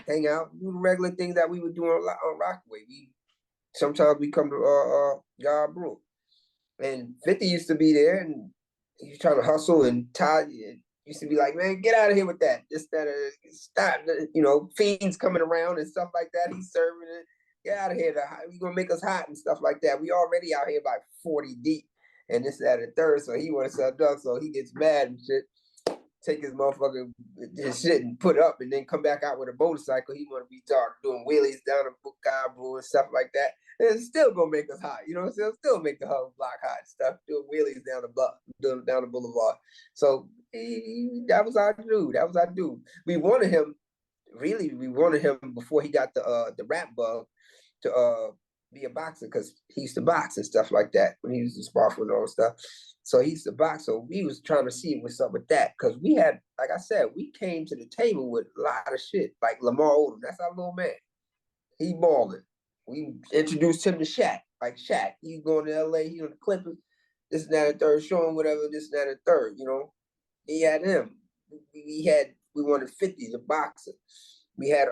Hang out, do the regular things that we would do on Rockaway. Sometimes we come to God Brew. And 50 used to be there and he was trying to hustle and Todd used to be like, man, get out of here with that. Just that stop, Fiends coming around and stuff like that. He's serving it. Get out of here. You're gonna make us hot and stuff like that. We already out here like 40 deep and this, that, and third. So he wanna sell drugs, so he gets mad and shit. Take his motherfucking his shit and put up and then come back out with a motorcycle. He want to be doing wheelies down the Bukavu and stuff like that. And it's still gonna make us hot, you know what I'm saying? Still make the whole block hot and stuff, doing wheelies down the block, down the boulevard. So that was our dude. That was our dude. We wanted him before he got the rap bug to be a boxer because he used to box and stuff like that when he used to spar and all stuff. So he used to box. So we was trying to see what's up with that because we had, like I said, we came to the table with a lot of shit. Like Lamar Odom, that's our little man. He balling. We introduced him to Shaq. Like Shaq, he going to LA, he on the Clippers, this and that and third, showing whatever, this and that and third, He had him. We wanted 50, the boxer. We had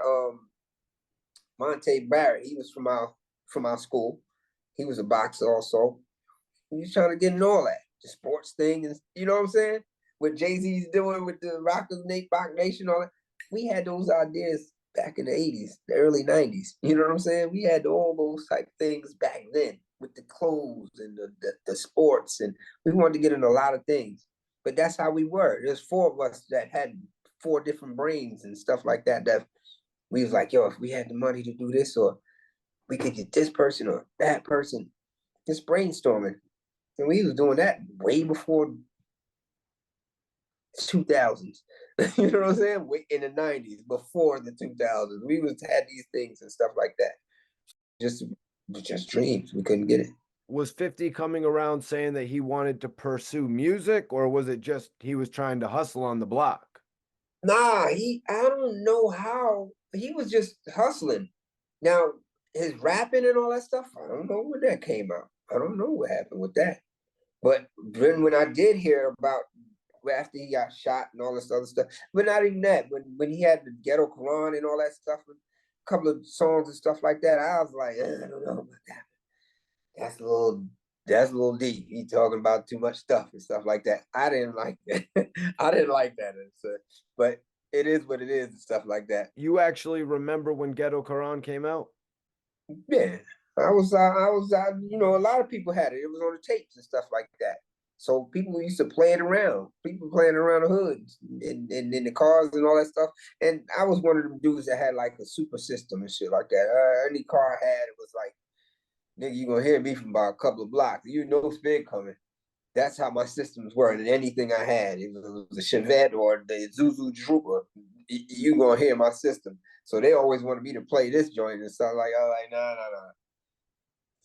Monte Barrett. He was from our school. He was a boxer also. We was trying to get in all that, the sports thing, and you know what I'm saying? What Jay-Z's doing with the Rock Nation, all that. We had those ideas back in the 80s, the early 90s. You know what I'm saying? We had all those type things back then with the clothes and the sports, and we wanted to get in a lot of things. But that's how we were. There's four of us that had four different brains and stuff like that. That we was like, yo, if we had the money to do this, or we could get this person or that person, just brainstorming. And we was doing that way before 2000s. You know what I'm saying? In the 90s, before the 2000s, we was had these things and stuff like that. Just dreams. We couldn't get it. Was 50 coming around saying that he wanted to pursue music, or was it just he was trying to hustle on the block? Nah, I don't know how, he was just hustling. Now, his rapping and all that stuff, I don't know when that came out. I don't know what happened with that. But then when I did hear about after he got shot and all this other stuff, but not even that, when he had the Ghetto Quran and all that stuff, a couple of songs and stuff like that, I was like, I don't know about that. That's a little deep. He talking about too much stuff and stuff like that. I didn't like that. I didn't like that. But it is what it is and stuff like that. You actually remember when Ghetto Quran came out? Yeah, I was, you know, a lot of people had it. It was on the tapes and stuff like that. So people used to play it around. People playing around the hoods and in the cars and all that stuff. And I was one of them dudes that had like a super system and shit like that. Any car I had, it was like, nigga, you gonna hear me from about a couple of blocks. You know Spig coming. That's how my systems were. And anything I had, it was a Chevette or the Zuzu Trooper, you gonna hear my system. So they always wanted me to play this joint and stuff like, I was like,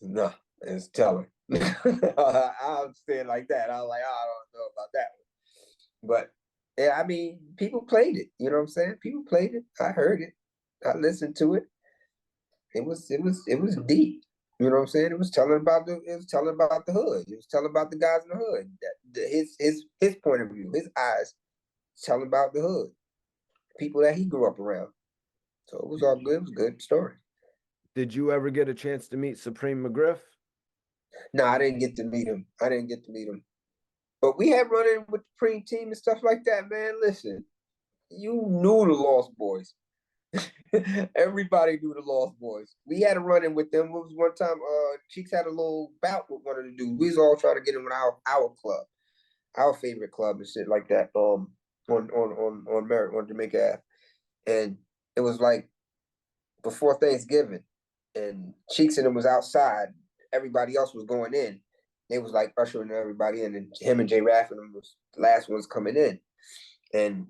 no, it's telling. I would say it like that. I was like, I don't know about that one. But yeah, I mean, people played it. You know what I'm saying? People played it. I heard it. I listened to it. It was deep. You know what I'm saying? It was telling about the hood. It was telling about the guys in the hood. His point of view, his eyes, telling about the hood, people that he grew up around. So it was all good. It was a good story. Did you ever get a chance to meet Supreme McGriff? No, I didn't get to meet him. But we had run in with the Supreme team and stuff like that, man. Listen, you knew the Lost Boys. Everybody knew the Lost Boys. We had a run in with them. It was one time, Cheeks had a little bout with one of the dudes. We was all trying to get in with our club, our favorite club and shit like that. On Jamaica Ave. And it was like before Thanksgiving, and Cheeks and them was outside. Everybody else was going in. They was like ushering everybody in, and him and J Raff and them was the last ones coming in. And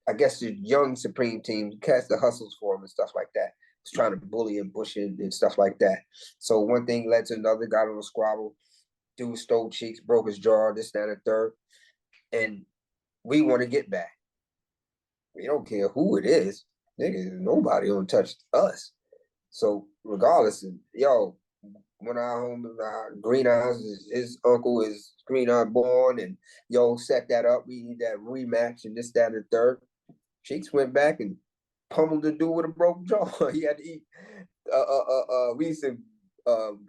I guess the young Supreme team cast the hustles for him and stuff like that. Was trying to bully and push it and stuff like that. So one thing led to another, got on a squabble. Dude stole Cheeks, broke his jaw, this, that, and the third. And we want to get back. We don't care who it is. Nigga, nobody gonna touch us. So regardless, yo, one of our homies, Green Eyes, his uncle is Green Eye born, and yo, set that up. We need that rematch and this, that, and the third. Cheeks went back and pummeled the dude with a broken jaw. He had to eat. We used to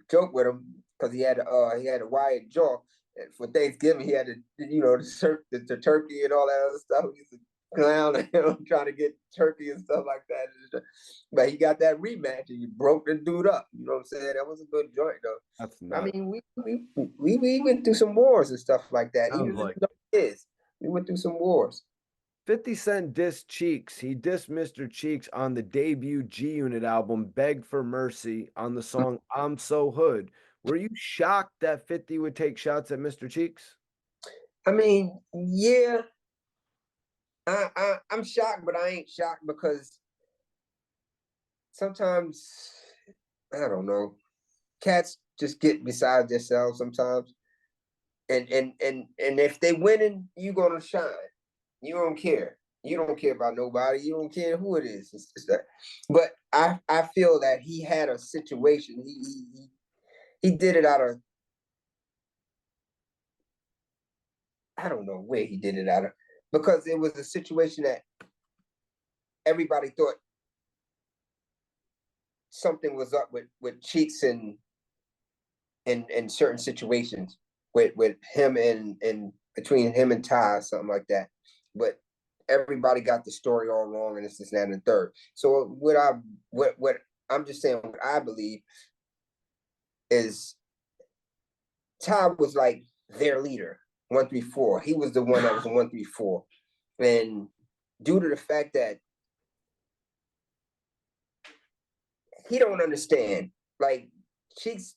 joke with him because he had a wired jaw. And for Thanksgiving, he had to, the turkey and all that other stuff. We used to clown at him trying to get turkey and stuff like that. But he got that rematch and you broke the dude up. You know what I'm saying? That was a good joint though. That's nuts. I mean, we went through some wars and stuff like that. Even like we went through some wars. 50 Cent dissed Cheeks. He dissed Mr. Cheeks on the debut G Unit album, Beg for Mercy, on the song I'm So Hood. Were you shocked that 50 would take shots at Mr. Cheeks? I mean, yeah. I'm shocked, but I ain't shocked because sometimes, I don't know, cats just get beside themselves sometimes. And if they winning, you gonna shine. You don't care. You don't care about nobody. You don't care who it is. It's that. But I feel that he had a situation. He did it out of, I don't know where he did it out of, because it was a situation that everybody thought something was up with Cheeks and certain situations. with him and between him and Ty, something like that. But everybody got the story all wrong, and it's this, that, and the third. So what I'm just saying, what I believe is Ty was like their leader, 134. He was the one that was 134. And due to the fact that he don't understand, like Cheeks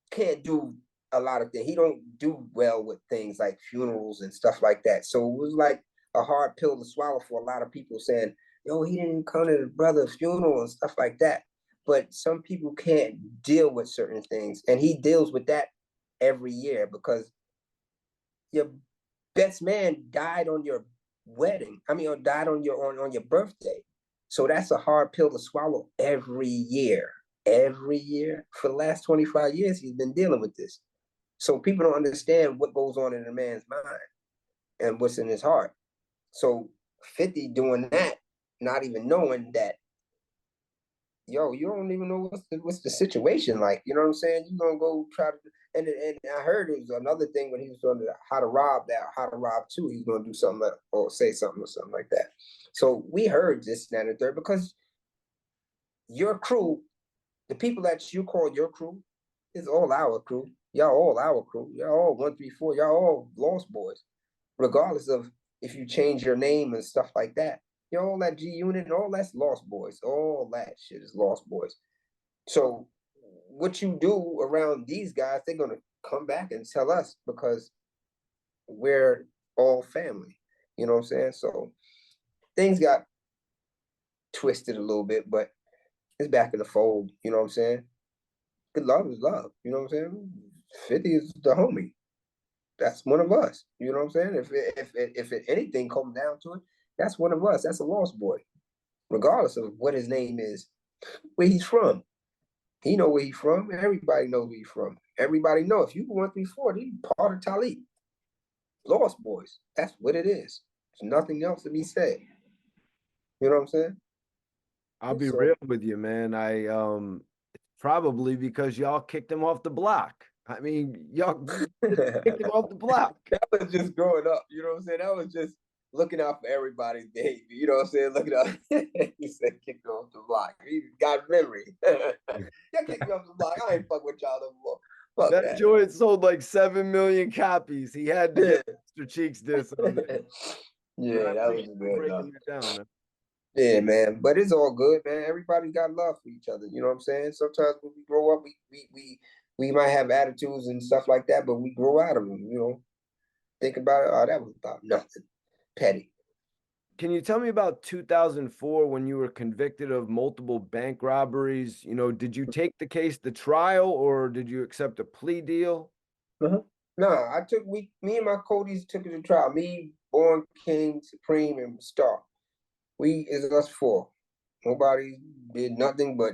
can't do a lot of things. He don't do well with things like funerals and stuff like that. So it was like a hard pill to swallow for a lot of people, saying, yo, he didn't come to the brother's funeral and stuff like that. But some people can't deal with certain things. And he deals with that every year, because your best man died on your wedding. I mean, or died on your birthday. So that's a hard pill to swallow every year. Every year for the last 25 years, he's been dealing with this. So people don't understand what goes on in a man's mind and what's in his heart. So 50 doing that, not even knowing that, yo, you don't even know what's the situation like. You know what I'm saying? You're gonna go try to, and I heard it was another thing when he was doing How to Rob 2, he was gonna do something or say something or something like that. So we heard this, and the third, because your crew, the people that you call your crew, is all our crew. Y'all all our crew. Y'all all 134. Y'all all Lost Boys, regardless of if you change your name and stuff like that. You know, all that G Unit and all that's Lost Boys. All that shit is Lost Boys. So what you do around these guys, they're gonna come back and tell us, because we're all family. You know what I'm saying? So things got twisted a little bit, but it's back in the fold. You know what I'm saying? Good love is love. You know what I'm saying? 50 is the homie. That's one of us. You know what I'm saying? If anything comes down to it, that's one of us. That's a Lost Boy, regardless of what his name is, where he's from. He know where he's from. Everybody knows where he's from. Everybody know if you 134, he's part of Talib. Lost Boys. That's what it is. There's nothing else to be said. You know what I'm saying? I'll be real with you, man. Probably because y'all kicked him off the block. I mean, y'all kicked him off the block. That was just growing up. You know what I'm saying? That was just looking out for everybody's behavior. You know what I'm saying? Looking out. He said, kicked him off the block. He got memory. Y'all kicked me off the block. I ain't fuck with y'all no more. Fuck that joint sold like 7 million copies. He had to get Mr. Cheeks this on there. Yeah, that was good. Breaking it down, man. Yeah, man. But it's all good, man. Everybody got love for each other. You know what I'm saying? Sometimes when we grow up, we might have attitudes and stuff like that, but we grow out of them, you know. Think about it. Oh, that was about nothing. Petty. Can you tell me about 2004 when you were convicted of multiple bank robberies? You know, did you take the case to trial or did you accept a plea deal? No, me and my Codys took it to trial. Me, Born King, Supreme, and Star. We is us four. Nobody did nothing but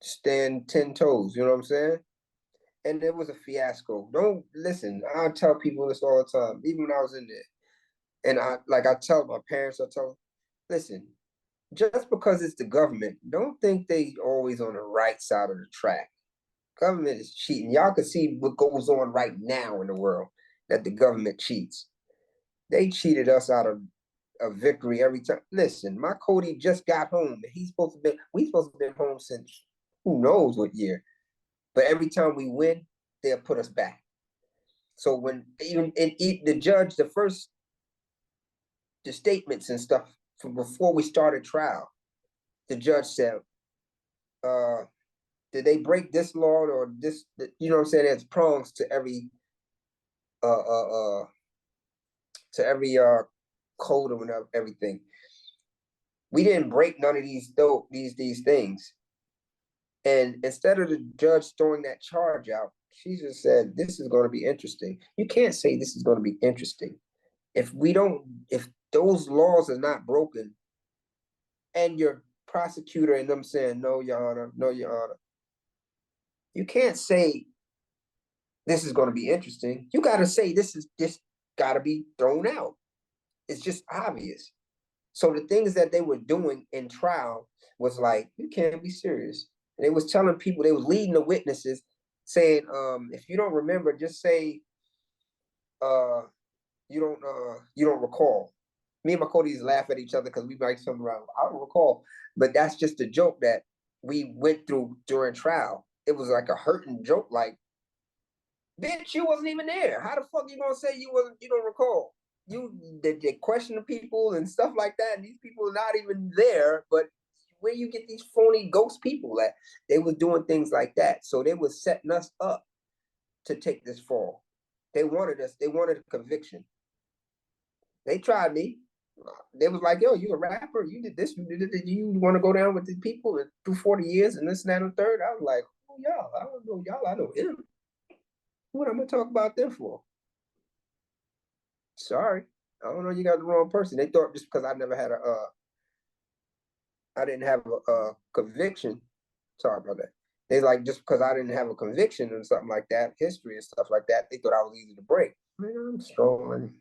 stand 10 toes. You know what I'm saying? And it was a fiasco. Don't listen. I tell people this all the time, even when I was in there. And I tell my parents, I tell them, listen, just because it's the government, don't think they always on the right side of the track. Government is cheating. Y'all can see what goes on right now in the world, that the government cheats. They cheated us out of a victory every time. Listen, my Cody just got home. We supposed to have been home since who knows what year. But every time we win, they'll put us back. So when even the judge, the statements and stuff from before we started trial, the judge said, did they break this law or this? You know what I'm saying? There's prongs to every code or everything. We didn't break none of these things. And instead of the judge throwing that charge out, she just said, this is going to be interesting. You can't say this is going to be interesting. If those laws are not broken and your prosecutor and them saying, no, Your Honor, no, Your Honor, you can't say this is going to be interesting. You got to say this got to be thrown out. It's just obvious. So the things that they were doing in trial was like, you can't be serious. And they was telling people, they was leading the witnesses saying, if you don't remember, just say you don't recall. Me and my Codys laugh at each other because we might something around. I don't recall, but that's just a joke that we went through during trial. It was like a hurting joke, like, bitch, you wasn't even there. How the fuck you gonna say you wasn't? You don't recall? They question the people and stuff like that, and these people are not even there. But where you get these phony ghost people at? They was doing things like that, so they was setting us up to take this fall. They wanted us. They wanted a conviction. They tried me. They was like, yo, you a rapper, you did this, you did it, you want to go down with these people and do 40 years and this and that and the third. I was like, oh, y'all, I don't know y'all, I know him. What am I talk about them for? Sorry. I don't know, you got the wrong person. They thought just because I never had I didn't have a conviction. Sorry about that. They like, just because I didn't have a conviction and something like that, history and stuff like that, they thought I was easy to break. Man, I'm strong.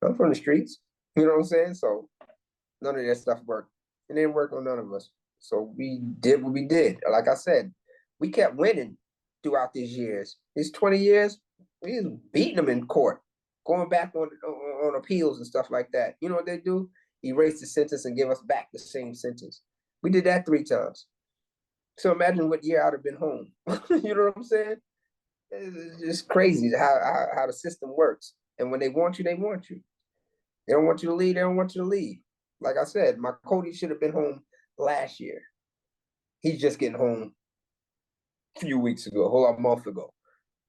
I'm from the streets. You know what I'm saying? So none of that stuff worked. It didn't work on none of us. So we did what we did. Like I said, we kept winning throughout these years. These 20 years, we was beating them in court, going back on appeals and stuff like that. You know what they do? Erase the sentence and give us back the same sentence. We did that 3 times. So imagine what year I'd have been home. You know what I'm saying? It's just crazy how the system works. And when they want you, they want you. They don't want you to leave. They don't want you to leave. Like I said, my Cody should have been home last year. He's just getting home a few weeks ago, a whole month ago.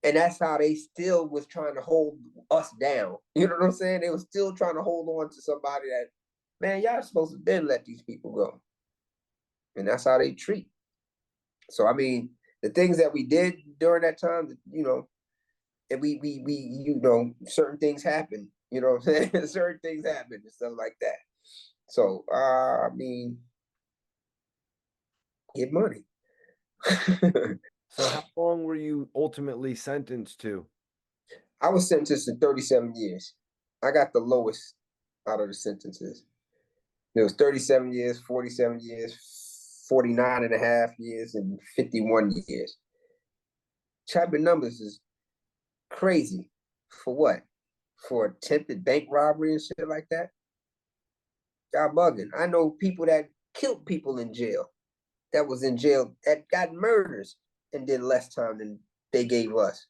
And that's how they still was trying to hold us down. You know what I'm saying? They were still trying to hold on to somebody that, man, y'all supposed to then let these people go. And that's how they treat. So I mean, the things that we did during that time, you know, and we you know, certain things happen. You know what I'm saying? Certain things happen and stuff like that. So I mean, get money. So how long were you ultimately sentenced to? I was sentenced to 37 years. I got the lowest out of the sentences. It was 37 years, 47 years, 49 and a half years, and 51 years. Type of numbers is crazy. For what? For attempted bank robbery and shit like that? Y'all bugging. I know people that killed people in jail, that was in jail, that got murders and did less time than they gave us.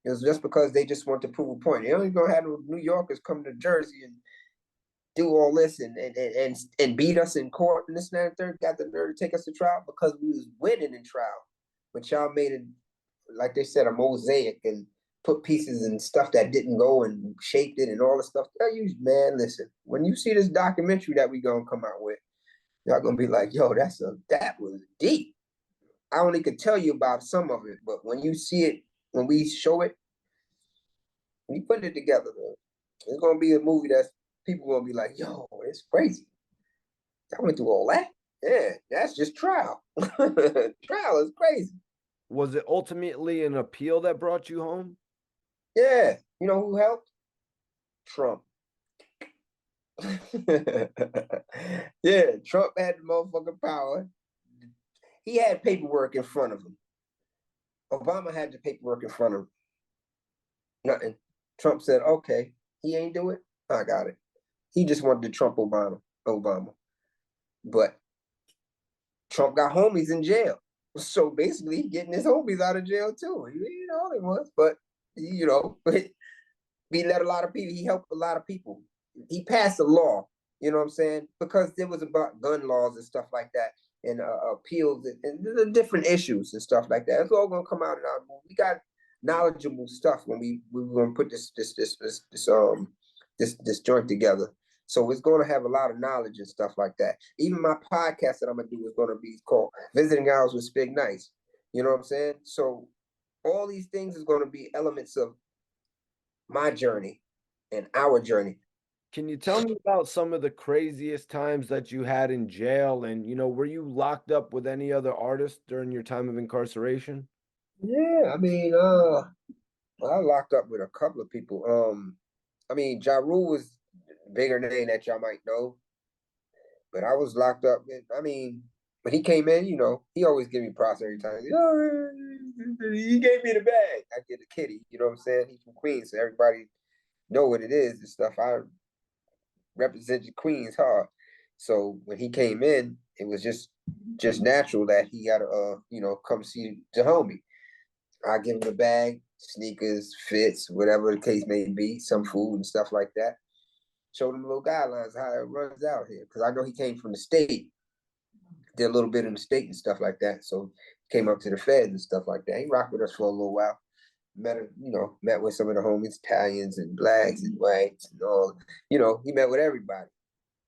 It was just because they just want to prove a point. They only gonna have New Yorkers come to Jersey and do all this and beat us in court and this and that and third. Got the nerve to take us to trial because we was winning in trial. But y'all made it, like they said, a mosaic and put pieces and stuff that didn't go and shaped it and all the stuff. Tell you, man, listen, when you see this documentary that we gonna come out with, y'all gonna be like, yo, that was deep. I only could tell you about some of it, but when you see it, when we show it, we put it together, man. It's gonna be a movie that's people gonna be like, yo, it's crazy. I went through all that. Yeah, that's just trial. Trial is crazy. Was it ultimately an appeal that brought you home? Yeah. You know who helped? Trump. Yeah, Trump had the motherfucking power. He had paperwork in front of him. Obama had the paperwork in front of him. Nothing. Trump said, okay, he ain't do it. I got it. He just wanted to Trump Obama. But Trump got homies in jail. So basically, he getting his homies out of jail too. You know, it was, but you know, he let a lot of people. He helped a lot of people. He passed a law. You know what I'm saying? Because there was about gun laws and stuff like that, and appeals and the different issues and stuff like that. It's all gonna come out in our movie. We got knowledgeable stuff when we were gonna put this joint together. So it's going to have a lot of knowledge and stuff like that. Even my podcast that I'm gonna do is going to be called Visiting Hours with Spig Nice. You know what I'm saying? So all these things is going to be elements of my journey and our journey. Can you tell me about some of the craziest times that you had in jail? And, you know, were you locked up with any other artists during your time of incarceration? Yeah, I mean, I locked up with a couple of people. I mean, Ja Rule was a bigger name that y'all might know, but I was locked up with, I mean, when he came in, he always give me props every time. Oh, he gave me the bag. I get a kitty. You know what I'm saying? He's from Queens, so everybody know what it is and stuff. I represented Queens hard. So when he came in, it was just natural that he got to come see the homie. I give him the bag, sneakers, fits, whatever the case may be, some food and stuff like that. Showed him little guidelines how it runs out here, because I know he came from the state, did a little bit in the state and stuff like that. So came up to the feds and stuff like that. He rocked with us for a little while. Met with some of the homies, Italians and blacks and whites and all. He met with everybody.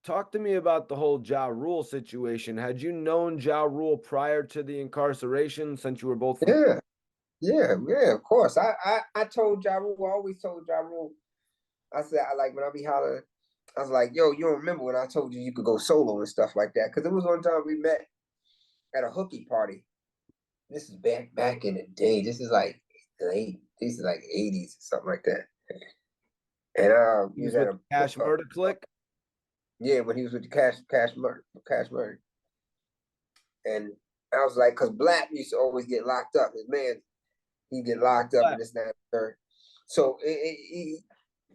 Talk to me about the whole Ja Rule situation. Had you known Ja Rule prior to the incarceration, since you were both from— Yeah, of course. I told Ja Rule, I always told Ja Rule, I said, when I be hollering, I was like, yo, you don't remember when I told you could go solo and stuff like that? Because it was one time we met at a hookie party. This is back in the day. This is like this is like 80s or something like that. And he was with the Cash Murder Clique? Yeah, when he was with the Cash Murder. And I was like, because Black used to always get locked up. His man, he'd get locked up and this, that, and third. So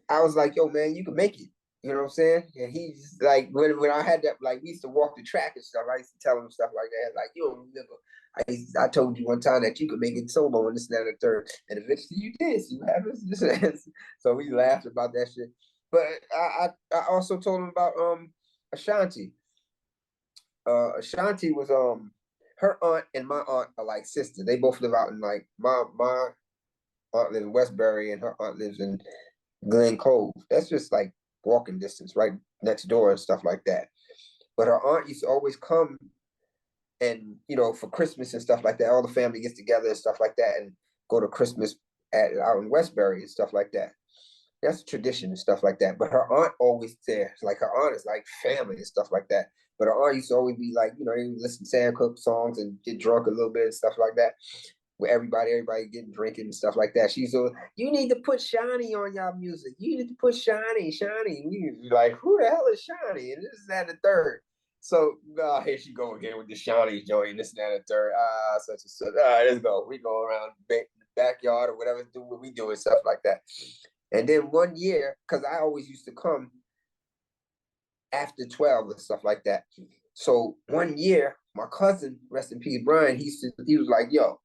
I was like, yo, man, you can make it. You know what I'm saying? And he's like, when I had that, like, we used to walk the track and stuff. I used to tell him stuff like that. Like, you don't remember. I told you one time that you could make it solo and this, that, and the third. And eventually you did. So you have this. So we laughed about that shit. But I also told him about Ashanti. Ashanti was her aunt and my aunt are like sisters. They both live out in like my aunt lives in Westbury and her aunt lives in Glen Cove. That's just like walking distance, right next door and stuff like that. But her aunt used to always come and for Christmas and stuff like that, all the family gets together and stuff like that and go to Christmas out in Westbury and stuff like that. That's a tradition and stuff like that. But her aunt always there. Like her aunt is like family and stuff like that. But her aunt used to always be like, they would listen to Sam Cooke songs and get drunk a little bit and stuff like that. With everybody getting drinking and stuff like that. She's so, you need to put Shani on y'all music. You need to put Shani. We like, who the hell is Shani? And this is that and the third. So here she go again with the Shani joint, this and that and the third. Such and such. All right, let's go. We go around the backyard or whatever, do what we do and stuff like that. And then one year, because I always used to come after 12 and stuff like that. So one year, my cousin, rest in peace, Brian, he was like, yo,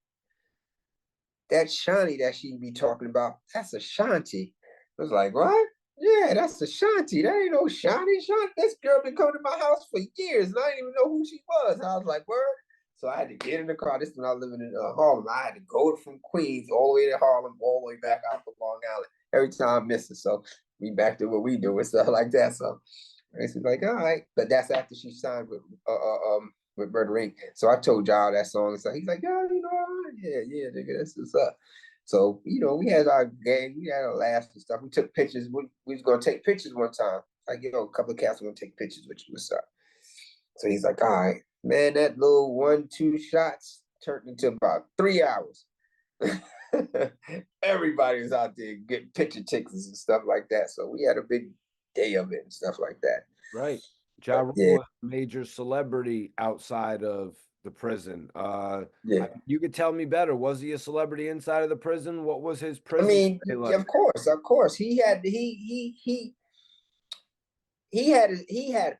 that Shani that she be talking about, that's Ashanti. I was like, what? Yeah, that's Ashanti. That ain't no Shani. This girl been coming to my house for years, and I didn't even know who she was. I was like, word? So I had to get in the car. This is when I was living in Harlem. I had to go from Queens all the way to Harlem, all the way back out to Long Island. Every time I miss it. So we back to what we do and stuff like that. So it's like, all right. But that's after she signed with Murder Inc. So I told y'all that song. So he's like, yeah, yeah, nigga, that's what's up. So, we had our game, we had our laughs and stuff. We took pictures. We was gonna take pictures one time. Like, a couple of cats were gonna take pictures with you. What's up? So he's like, all right, man, that little 1-2 shots turned into about 3 hours. Everybody was out there getting picture tickets and stuff like that. So we had a big day of it and stuff like that. Right. Ja Rule was a major celebrity outside of the prison. You could tell me better. Was he a celebrity inside of the prison? What was his prison? I mean, like? Of course. He got a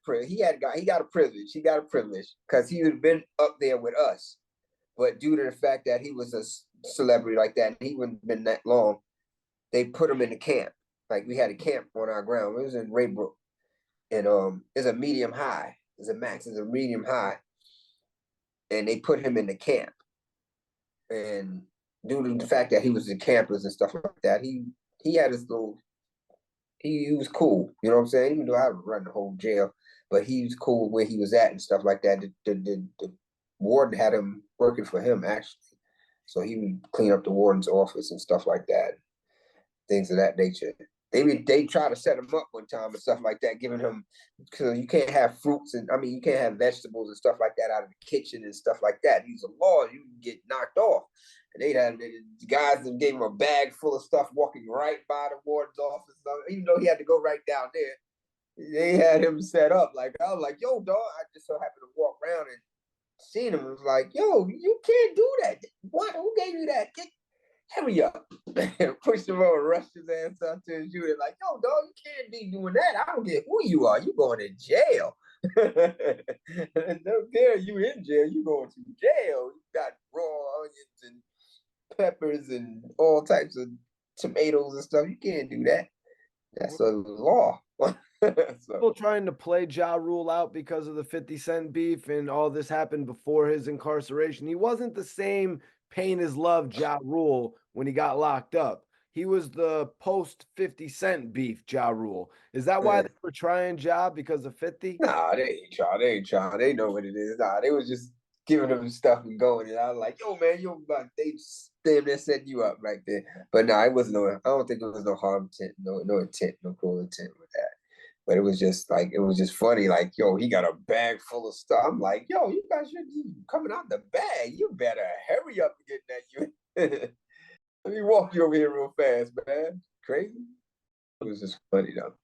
privilege. He got a privilege because he would have been up there with us. But due to the fact that he was a celebrity like that, and he wouldn't have been that long, they put him in the camp. Like we had a camp on our ground. It was in Raybrook. And it's a medium high. It's a max, it's a medium high. And they put him in the camp. And due to the fact that he was in campus and stuff like that, he had his little, he was cool, you know what I'm saying? Even though I run the whole jail, but he was cool where he was at and stuff like that. The warden had him working for him actually. So he would clean up the warden's office and stuff like that, things of that nature. They try to set him up one time and stuff like that, giving him, because you can't have fruits and you can't have vegetables and stuff like that out of the kitchen and stuff like that. He's a law, you can get knocked off. And the guys that gave him a bag full of stuff walking right by the warden's office, even though he had to go right down there. They had him set up. Like I was like, yo, dog, I just so happened to walk around and seen him and was like, yo, you can't do that. What? Who gave you that? Hurry up. Pushed him over, rushed his ass out to his unit, like, yo, dog, you can't be doing that. I don't care who you are. You going to jail. Don't care you in jail. You going to jail. You got raw onions and peppers and all types of tomatoes and stuff. You can't do that. That's a law. People trying to play Ja Rule out because of the 50 Cent beef and all this happened before his incarceration. He wasn't the same pain is love Ja Rule when he got locked up. He was the post 50 Cent beef Ja Rule. Is that why they were trying Ja because of 50? Nah, they ain't trying. They ain't trying. They know what it is. Nah, they was just giving them stuff and going. And I was like, yo, man, you like they damn near set you up right there. But nah, it was no. I don't think it was no harm intent, no intent, no cruel intent with that. But it was just like it was just funny. Like, yo, he got a bag full of stuff. I'm like, yo, you guys should be coming out the bag. You better hurry up and get that. You. Let me walk you over here real fast, man. Crazy. It was just funny though.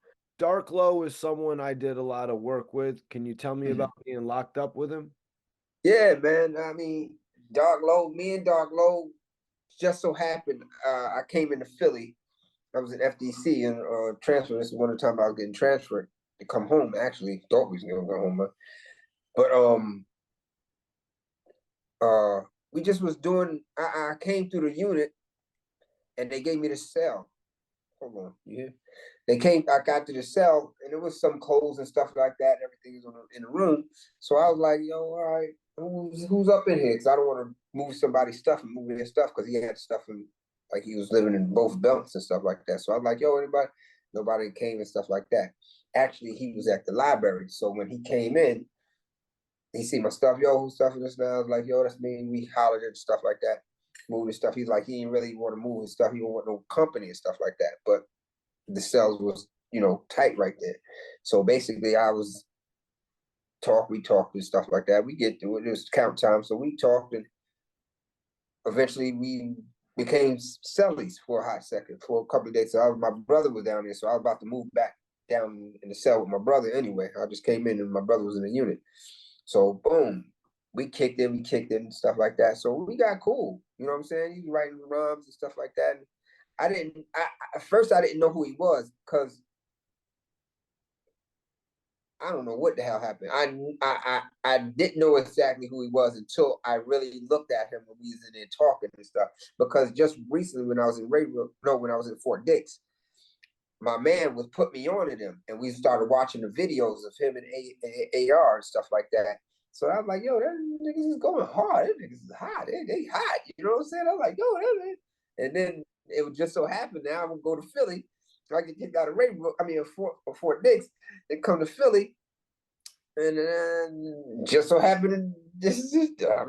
Dark Low is someone I did a lot of work with. Can you tell me about being locked up with him? Yeah, man. I mean, me and Dark Low just so happened I came into Philly. I was in FDC and transferred. This is one of the time I was getting transferred to come home. Actually, thought we was gonna go home, but we just was doing. I came through the unit and they gave me the cell. Hold on, you hear? I got to the cell and there was some clothes and stuff like that. And everything was in the room. So I was like, yo, all right, who's up in here? Because I don't want to move somebody's stuff and move their stuff because he had stuff in, like he was living in both belts and stuff like that. So I was like, yo, anybody? Nobody came and stuff like that. Actually, he was at the library. So when he came in, he see my stuff, yo, who's stuff in this now? I was like, yo, that's me. We hollered and stuff like that. Moved his stuff. He's like, he didn't really want to move his stuff. He didn't want no company and stuff like that. But the cells was, tight right there. So basically we talked and stuff like that. We get through it. It was count time. So we talked and eventually we became cellies for a hot second, for a couple of days. So my brother was down there. So I was about to move back down in the cell with my brother anyway. I just came in and my brother was in the unit. So boom, we kicked it and stuff like that. So we got cool. You know what I'm saying? He was writing rhymes and stuff like that. And at first I didn't know who he was because I don't know what the hell happened. I didn't know exactly who he was until I really looked at him when we was in there talking and stuff. Because just recently when I was in Fort Dix, my man was put me on to them, and we started watching the videos of him and AR and stuff like that. So I was like, yo, that niggas is going hard. That niggas is hot. They hot. You know what I'm saying? I was like, yo, that man. And then it would just so happen now I'm gonna go to Philly. So I get kicked out of Fort Dix, and come to Philly, and then just so happened I'm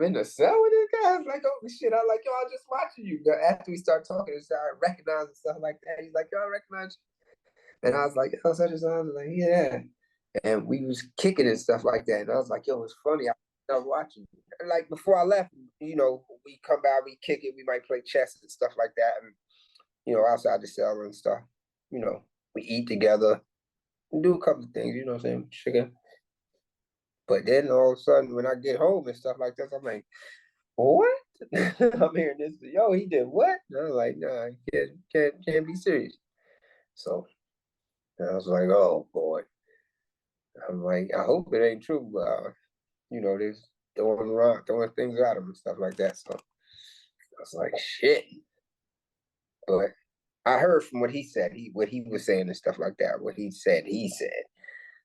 in the cell with this guy. I was like, oh shit. I was like, yo, I was just watching you. After we start talking and started recognizing stuff like that, he's like, yo, I recognize you. And I was like, oh, such and such. I was like, yeah. And we was kicking and stuff like that. And I was like, yo, it's funny. I was watching. And like before I left, we come by, we kick it, we might play chess and stuff like that. And, outside the cell and stuff, we eat together and do a couple of things, you know what I'm saying? Sugar. But then all of a sudden, when I get home and stuff like this, I'm like, what? I'm hearing this. Yo, he did what? And I was like, nah, can't be serious. So I was like, oh boy. I'm like, I hope it ain't true, but they're throwing things at him and stuff like that. So I was like, shit. But I heard from what he said, what he was saying and stuff like that. What he said.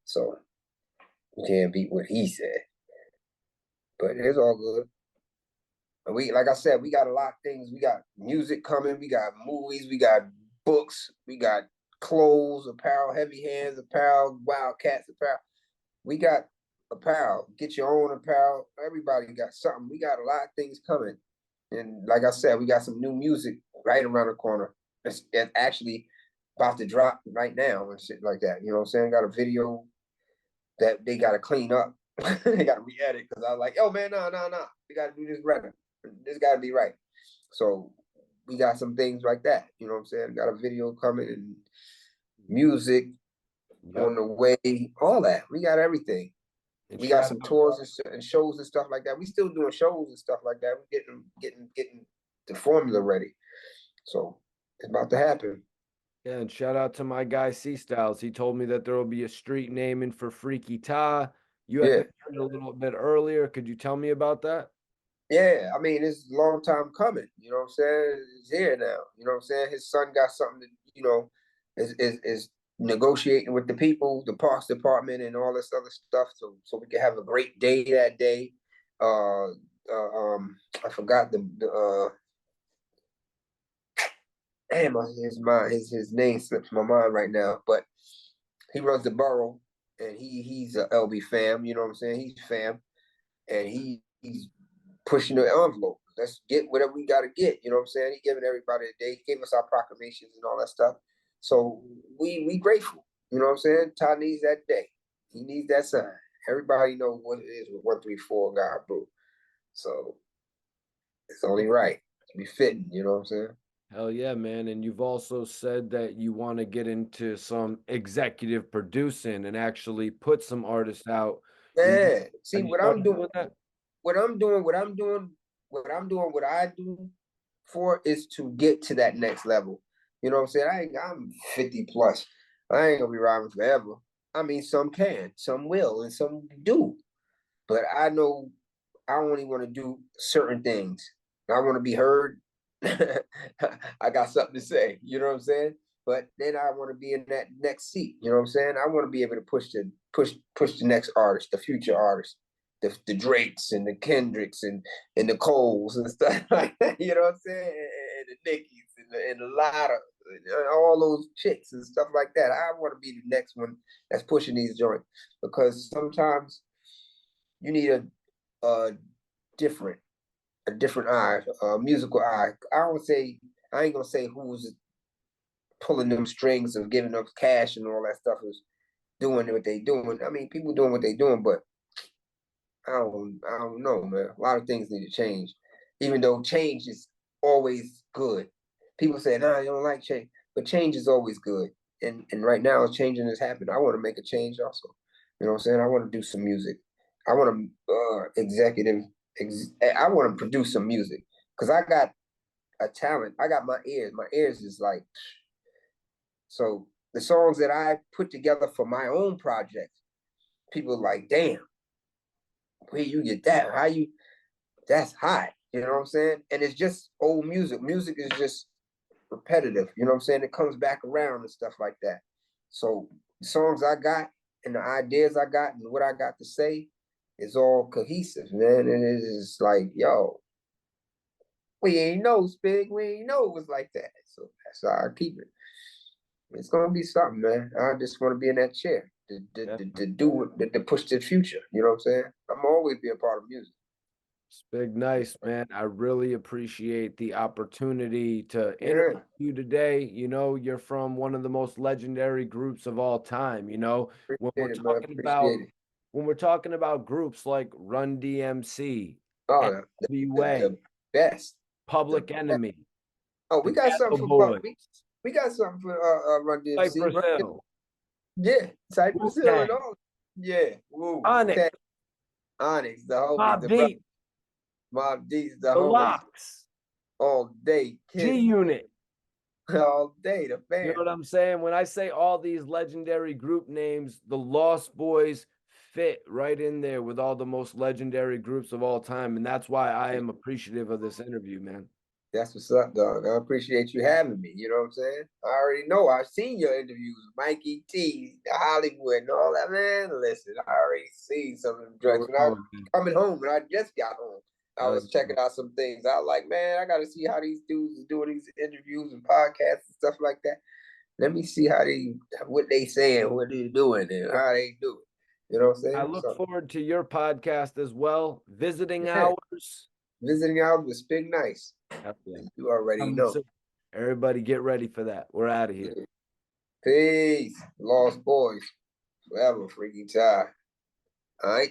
So you can't beat what he said. But it's all good. And like I said, we got a lot of things. We got music coming. We got movies. We got books. We got clothes, apparel, heavy hands apparel, Wildcats apparel. We got apparel. Get your own apparel. Everybody got something. We got a lot of things coming. And like I said, we got some new music right around the corner. It's actually about to drop right now and shit like that. You know what I'm saying? Got a video that they got to clean up. They got to re-edit because I was like, yo, man, no. We got to do this right. This got to be right. So we got some things like that. You know what I'm saying? Got a video coming and music on the way, all that. We got everything. And We got shout some out, tours and shows and stuff like that. We still doing shows and stuff like that. We're getting the formula ready. So it's about to happen. yeah, and shout out to my guy C Styles. He told me that there will be a street naming for Freaky Tah. You had Yeah. mentioned a little bit earlier. Could you tell me about that? Yeah, I mean, it's a long time coming, you know what I'm saying? It's here now, you know what I'm saying? His son got something that, is negotiating with the people, the parks department and all this other stuff, so we can have a great day that day. I forgot damn, his name slips my mind right now, but he runs the borough and he's a LB fam, you know what I'm saying? He's fam and he's pushing the envelope. Let's get whatever we got to get. You know what I'm saying? He giving everybody a day. He gave us our proclamations and all that stuff. So we grateful. You know what I'm saying? Ty needs that day. He needs that sign. Everybody knows what it is with 134 God Brew. So it's only right to be fitting. You know what I'm saying? Hell yeah, man. And you've also said that you want to get into some executive producing and actually put some artists out. You know, Yeah. See have you what I'm started doing. doing that? What I do for is to get to that next level. You know what I'm saying? I'm 50 plus. I ain't gonna be riding forever. I mean, some can, some will, and some do. But I know I only want to do certain things. I want to be heard. I got something to say. You know what I'm saying? But then I want to be in that next seat. You know what I'm saying? I want to be able to push the next artist, the future artist, the Drakes and the Kendricks and the Coles and stuff like that. You know what I'm saying? And the Nickies and a lot of all those chicks and stuff like that. I want to be the next one that's pushing these joints because sometimes you need a different eye, a musical eye. I ain't gonna say who's pulling them strings of giving up cash and all that stuff is doing what they doing. I mean, people doing what they doing, but I don't know, man. A lot of things need to change. Even though change is always good. People say, nah, you don't like change. But change is always good. And right now changing is happening. I want to make a change also. You know what I'm saying? I want to do some music. I want to I want to produce some music. Cause I got a talent. I got my ears. My ears is like so the songs that I put together for my own project, people are like, damn, where you get that? How you that's hot. You know what I'm saying? And it's just old music. Music is just repetitive. You know what I'm saying? It comes back around and stuff like that. So the songs I got and the ideas I got and what I got to say is all cohesive, man. And it is like, yo, we ain't know, Spig. We ain't know it was like that. So that's how I keep it. It's gonna be something, man. I just want to be in that chair to do it, to push the future. You know what I'm saying? I'm always be a part of music. Spig Nice, man. I really appreciate the opportunity to interview Yeah, you today. You know, you're from one of the most legendary groups of all time. You know, when we're appreciate it, man. talking about Appreciate it. groups like Run DMC, Oh, NWA, the best, the Public best. Enemy, Oh, the we got Ghetto something for Boys, we got something for Run DMC. Cypress Hill, Yeah, Wu Cypress Hill and Tang, all. Yeah, Woo, Onyx, Tang, Onyx, the homies, Mobb the brother, Deep, Mob D's, the The homies, Locks, all day, G Kiss, Unit. all day, the You know fam. what I'm saying? When I say all these legendary group names, the Lost Boys fit right in there with all the most legendary groups of all time. And that's why I am appreciative of this interview, man. That's what's up, dog. I appreciate you having me. You know what I'm saying? I already know. I've seen your interviews, Mikey T, Hollywood, and all that. Man, listen, I already seen some of them drugs. When I was coming home, and I just got home, I was checking out some things. I was like, man, I got to see how these dudes are doing these interviews and podcasts and stuff like that. Let me see what they saying, what they doing, and how they do it. You know what I'm I saying? look So, forward to your podcast as well. Visiting yeah, hours. visiting out with Spig Nice. Yeah. You already know. Everybody get ready for that. We're out of here. Peace. Lost Boys. Forever, Freaky Tah. All right.